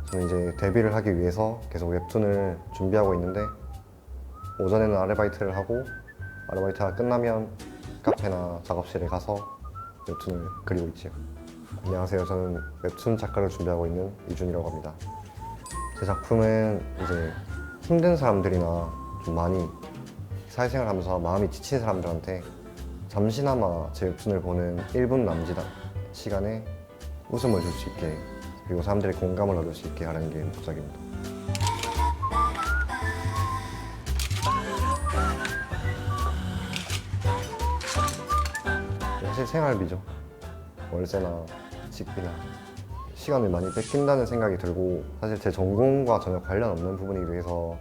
저는 이제 데뷔를 하기 위해서 계속 웹툰을 준비하고 있는데 오전에는 아르바이트를 하고 아르바이트가 끝나면 카페나 작업실에 가서 웹툰을 그리고 있지요. 안녕하세요. 저는 웹툰 작가를 준비하고 있는 이준이라고 합니다. 제 작품은 이제 힘든 사람들이나 좀 많이 사회생활 하면서 마음이 지친 사람들한테 잠시나마 제 웹툰을 보는 1분 남짓 시간에 웃음을 줄 수 있게, 그리고 사람들의 공감을 얻을 수 있게 하는 게 목적입니다. 사실 생활비죠. 월세나 식비나 시간을 많이 뺏긴다는 생각이 들고, 사실 제 전공과 전혀 관련 없는 부분이기도 해서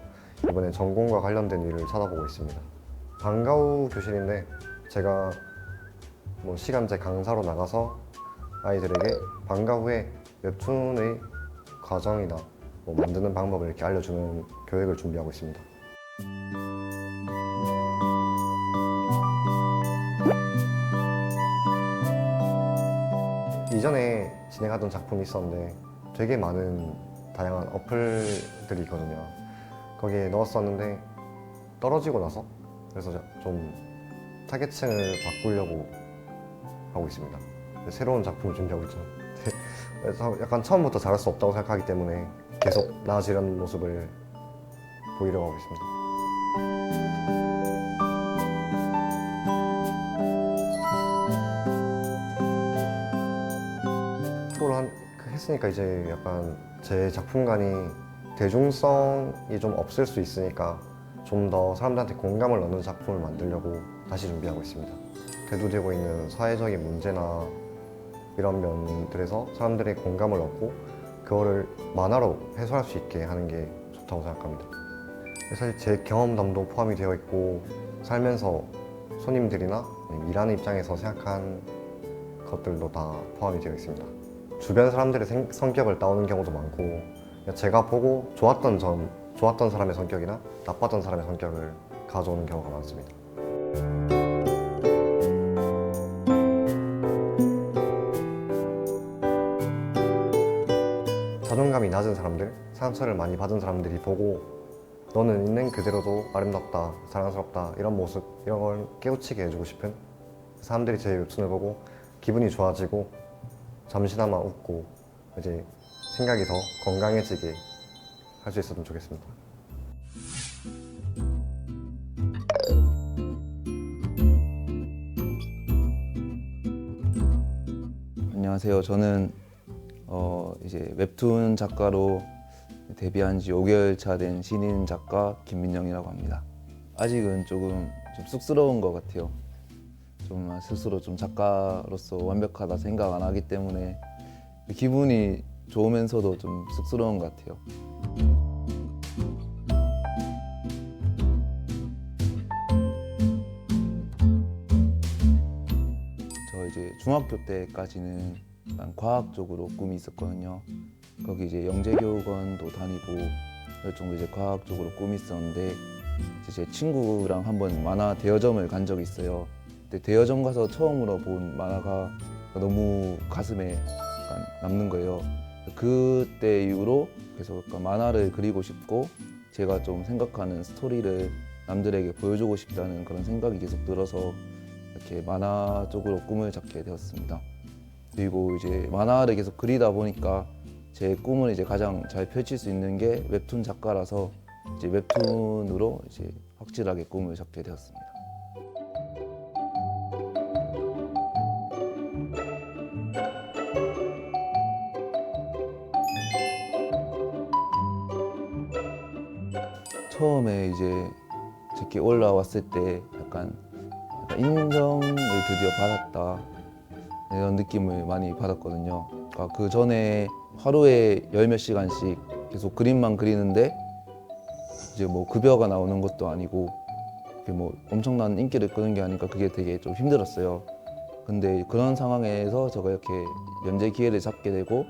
이번에 전공과 관련된 일을 찾아보고 있습니다. 방과 후 교실인데 제가 뭐 시간제 강사로 나가서 아이들에게 방과 후에 웹툰의 과정이나 뭐 만드는 방법을 이렇게 알려주는 교육을 준비하고 있습니다. 이전에 진행하던 작품이 있었는데 되게 많은 다양한 어플들이 있거든요. 거기에 넣었었는데 떨어지고 나서 그래서 좀 타겟층을 바꾸려고 하고 있습니다. 새로운 작품을 준비하고 있죠. 그래서 약간 처음부터 잘할 수 없다고 생각하기 때문에 계속 나아지려는 모습을 보이려고 하고 있습니다. 프로를 했으니까 이제 약간 제 작품관이 대중성이 좀 없을 수 있으니까 좀 더 사람들한테 공감을 얻는 작품을 만들려고 다시 준비하고 있습니다. 대두되고 있는 사회적인 문제나 이런 면들에서 사람들의 공감을 얻고 그거를 만화로 해소할 수 있게 하는 게 좋다고 생각합니다. 사실 제 경험담도 포함이 되어 있고 살면서 손님들이나 일하는 입장에서 생각한 것들도 다 포함이 되어 있습니다. 주변 사람들의 성격을 따오는 경우도 많고 제가 보고 좋았던 사람의 성격이나 나빴던 사람의 성격을 가져오는 경우가 많습니다. 자존감이 낮은 사람들, 상처를 많이 받은 사람들이 보고 너는 있는 그대로도 아름답다, 사랑스럽다 이런 모습, 이런 걸 깨우치게 해주고 싶은 사람들이 제 웹툰을 보고 기분이 좋아지고 잠시나마 웃고 이제 생각이 더 건강해지게 할 수 있었으면 좋겠습니다. 안녕하세요. 저는 이제 웹툰 작가로 데뷔한 지 5개월 차 된 신인 작가 김민영이라고 합니다. 아직은 조금 좀 쑥스러운 것 같아요. 좀 스스로 좀 작가로서 완벽하다 생각 안 하기 때문에 기분이 좋으면서도 좀 쑥스러운 것 같아요. 저 이제 중학교 때까지는 약간 과학 쪽으로 꿈이 있었거든요. 거기 이제 영재교육원도 다니고 그 정도 이제 과학 쪽으로 꿈이 있었는데 이제 제 친구랑 한번 만화 대여점을 간 적이 있어요. 근데 대여점 가서 처음으로 본 만화가 너무 가슴에 약간 남는 거예요. 그때 이후로 계속 약간 만화를 그리고 싶고 제가 좀 생각하는 스토리를 남들에게 보여주고 싶다는 그런 생각이 계속 들어서 이렇게 만화 쪽으로 꿈을 잡게 되었습니다. 그리고 이제 만화를 계속 그리다 보니까 제 꿈을 이제 가장 잘 펼칠 수 있는 게 웹툰 작가라서 이제 웹툰으로 이제 확실하게 꿈을 잡게 되었습니다. 처음에 이제 제게 올라왔을 때 약간 인정을 드디어 받았다 이런 느낌을 많이 받았거든요. 그러니까 그 전에 하루에 10몇 시간씩 계속 그림만 그리는데 이제 뭐 급여가 나오는 것도 아니고 뭐 엄청난 인기를 끄는 게 아니니까 그게 되게 좀 힘들었어요. 근데 그런 상황에서 제가 이렇게 연재 기회를 잡게 되고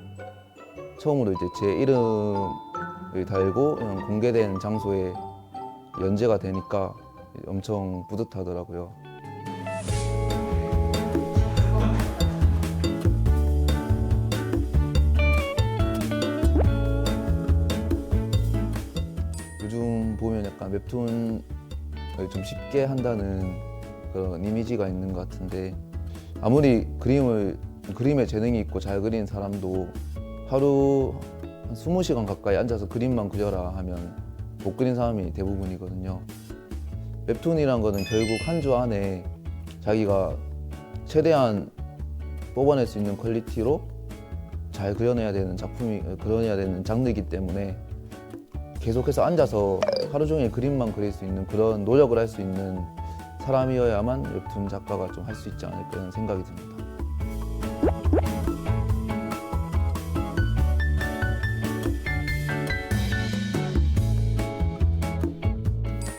처음으로 이제 제 이름을 달고 공개된 장소에 연재가 되니까 엄청 뿌듯하더라고요. 요즘 보면 약간 웹툰을 좀 쉽게 한다는 그런 이미지가 있는 것 같은데 아무리 그림에 재능이 있고 잘 그리는 사람도 하루 한 20시간 가까이 앉아서 그림만 그려라 하면 못 그린 사람이 대부분이거든요. 웹툰이란 거는 결국 한 주 안에 자기가 최대한 뽑아낼 수 있는 퀄리티로 잘 그려내야 되는 그려내야 되는 장르이기 때문에 계속해서 앉아서 하루 종일 그림만 그릴 수 있는 그런 노력을 할 수 있는 사람이어야만 웹툰 작가가 좀 할 수 있지 않을까 하는 생각이 듭니다.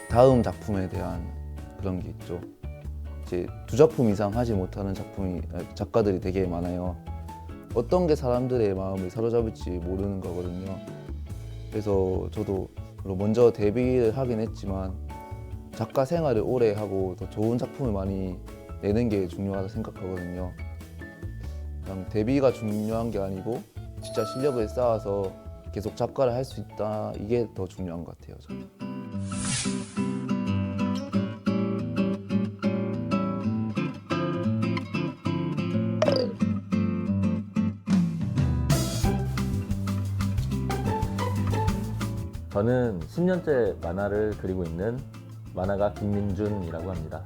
다음 작품에 대한 그런 게 있죠. 이제 2작품 이상 하지 못하는 작가들이 되게 많아요. 어떤 게 사람들의 마음을 사로잡을지 모르는 거거든요. 그래서 저도 먼저 데뷔를 하긴 했지만 작가 생활을 오래 하고 더 좋은 작품을 많이 내는 게 중요하다고 생각하거든요. 그냥 데뷔가 중요한 게 아니고 진짜 실력을 쌓아서 계속 작가를 할 수 있다, 이게 더 중요한 것 같아요, 저는. 저는 10년째 만화를 그리고 있는 만화가 김민준이라고 합니다.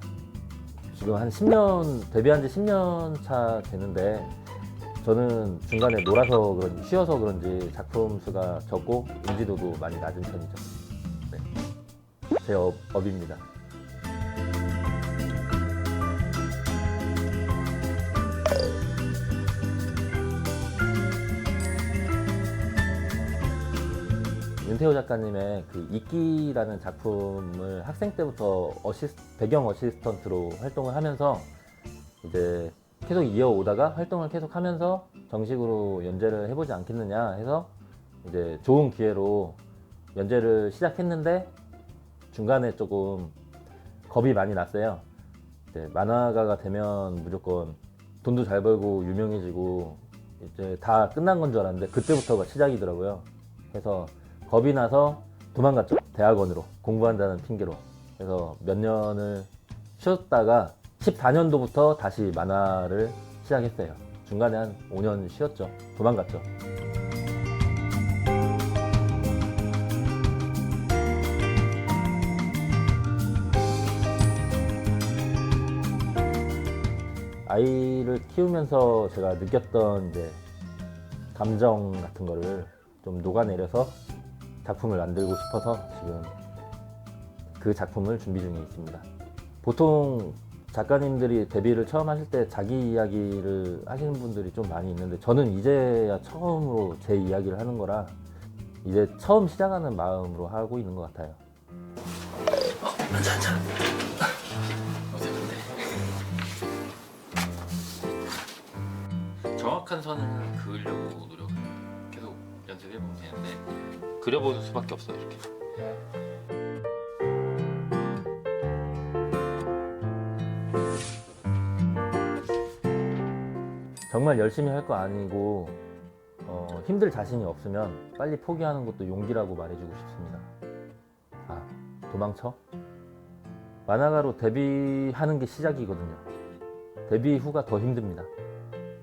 지금 한 10년, 데뷔한 지 10년 차 되는데 저는 중간에 놀아서 그런지 쉬어서 그런지 작품 수가 적고 인지도도 많이 낮은 편이죠. 네. 제 업입니다. 윤태호 작가님의 그 이끼라는 작품을 학생 때부터 배경 어시스턴트로 활동을 하면서 이제 계속 이어오다가 활동을 계속 하면서 정식으로 연재를 해보지 않겠느냐 해서 이제 좋은 기회로 연재를 시작했는데 중간에 조금 겁이 많이 났어요. 이제 만화가가 되면 무조건 돈도 잘 벌고 유명해지고 이제 다 끝난 건 줄 알았는데 그때부터가 시작이더라고요. 그래서 겁이 나서 도망갔죠. 대학원으로 공부한다는 핑계로. 그래서 몇 년을 쉬었다가 14년도부터 다시 만화를 시작했어요. 중간에 한 5년 쉬었죠. 도망갔죠. 아이를 키우면서 제가 느꼈던 이제 감정 같은 거를 좀 녹아내려서 작품을 만들고 싶어서 지금 그 작품을 준비 중에 있습니다. 보통 작가님들이 데뷔를 처음 하실 때 자기 이야기를 하시는 분들이 좀 많이 있는데 저는 이제야 처음으로 제 이야기를 하는 거라 이제 처음 시작하는 마음으로 하고 있는 것 같아요. 앉아. 정확한 선을 그으려고 노력을 계속 연습해보면 되는데 그려보는 수밖에 없어요, 이렇게. 정말 열심히 할 거 아니고 힘들 자신이 없으면 빨리 포기하는 것도 용기라고 말해주고 싶습니다. 아, 도망쳐? 만화가로 데뷔하는 게 시작이거든요. 데뷔 후가 더 힘듭니다.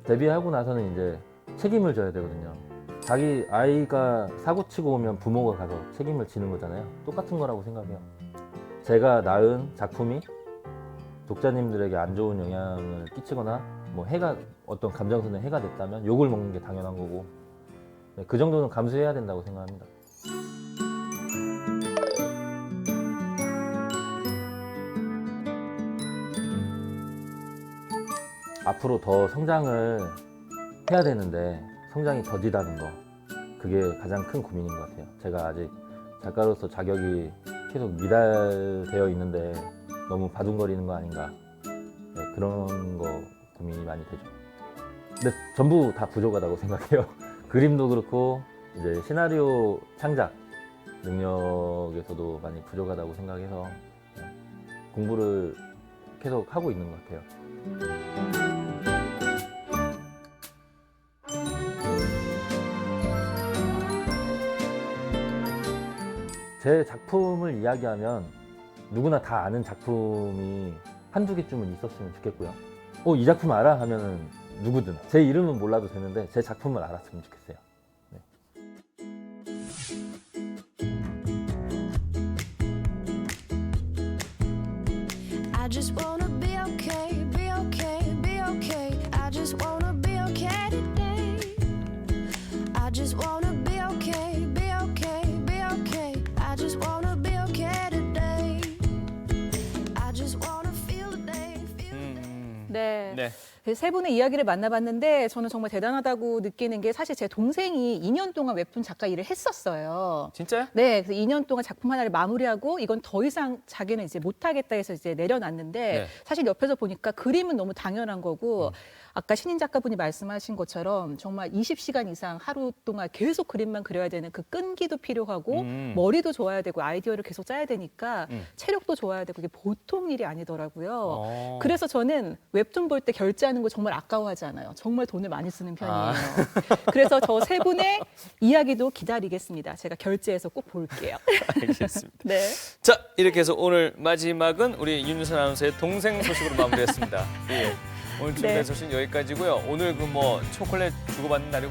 데뷔하고 나서는 이제 책임을 져야 되거든요. 자기 아이가 사고치고 오면 부모가 가서 책임을 지는 거잖아요. 똑같은 거라고 생각해요. 제가 낳은 작품이 독자님들에게 안 좋은 영향을 끼치거나 뭐 어떤 감정선에 해가 됐다면 욕을 먹는 게 당연한 거고 그 정도는 감수해야 된다고 생각합니다. 앞으로 더 성장을 해야 되는데 성장이 더디다는 거 그게 가장 큰 고민인 것 같아요. 제가 아직 작가로서 자격이 계속 미달되어 있는데 너무 바둥거리는 거 아닌가 네, 그런 거 고민이 많이 되죠. 근데 전부 다 부족하다고 생각해요. 그림도 그렇고 이제 시나리오 창작 능력에서도 많이 부족하다고 생각해서 공부를 계속 하고 있는 것 같아요. 제 작품을 이야기하면 누구나 다 아는 작품이 한두 개쯤은 있었으면 좋겠고요. 이 작품 알아? 하면은 누구든 제 이름은 몰라도 되는데 제 작품을 알았으면 좋겠어요. 네. I just wanna be okay, be okay, be okay. I just wanna be okay today. I just wanna be okay, be okay, be okay. I just wanna be okay today. I just wanna feel the day, feel the day. 네. 네. 세 분의 이야기를 만나봤는데 저는 정말 대단하다고 느끼는 게 사실 제 동생이 2년 동안 웹툰 작가 일을 했었어요. 진짜요? 네, 그래서 2년 동안 작품 하나를 마무리하고 이건 더 이상 자기는 이제 못하겠다 해서 이제 내려놨는데 네. 사실 옆에서 보니까 그림은 너무 당연한 거고 아까 신인 작가분이 말씀하신 것처럼 정말 20시간 이상 하루 동안 계속 그림만 그려야 되는 그 끈기도 필요하고 머리도 좋아야 되고 아이디어를 계속 짜야 되니까 체력도 좋아야 되고 이게 보통 일이 아니더라고요. 그래서 저는 웹툰 볼 때 결제하는 거 정말 아까워하지 않아요. 정말 돈을 많이 쓰는 편이에요. 그래서 저 세 분의 이야기도 기다리겠습니다. 제가 결제해서 꼭 볼게요. 알겠습니다. 네. 자, 이렇게 해서 오늘 마지막은 우리 윤유선 아나운서의 동생 소식으로 마무리했습니다. 예. 오늘 준비한 소식은 여기까지고요. 오늘 그 뭐 초콜릿 주고받는 날이고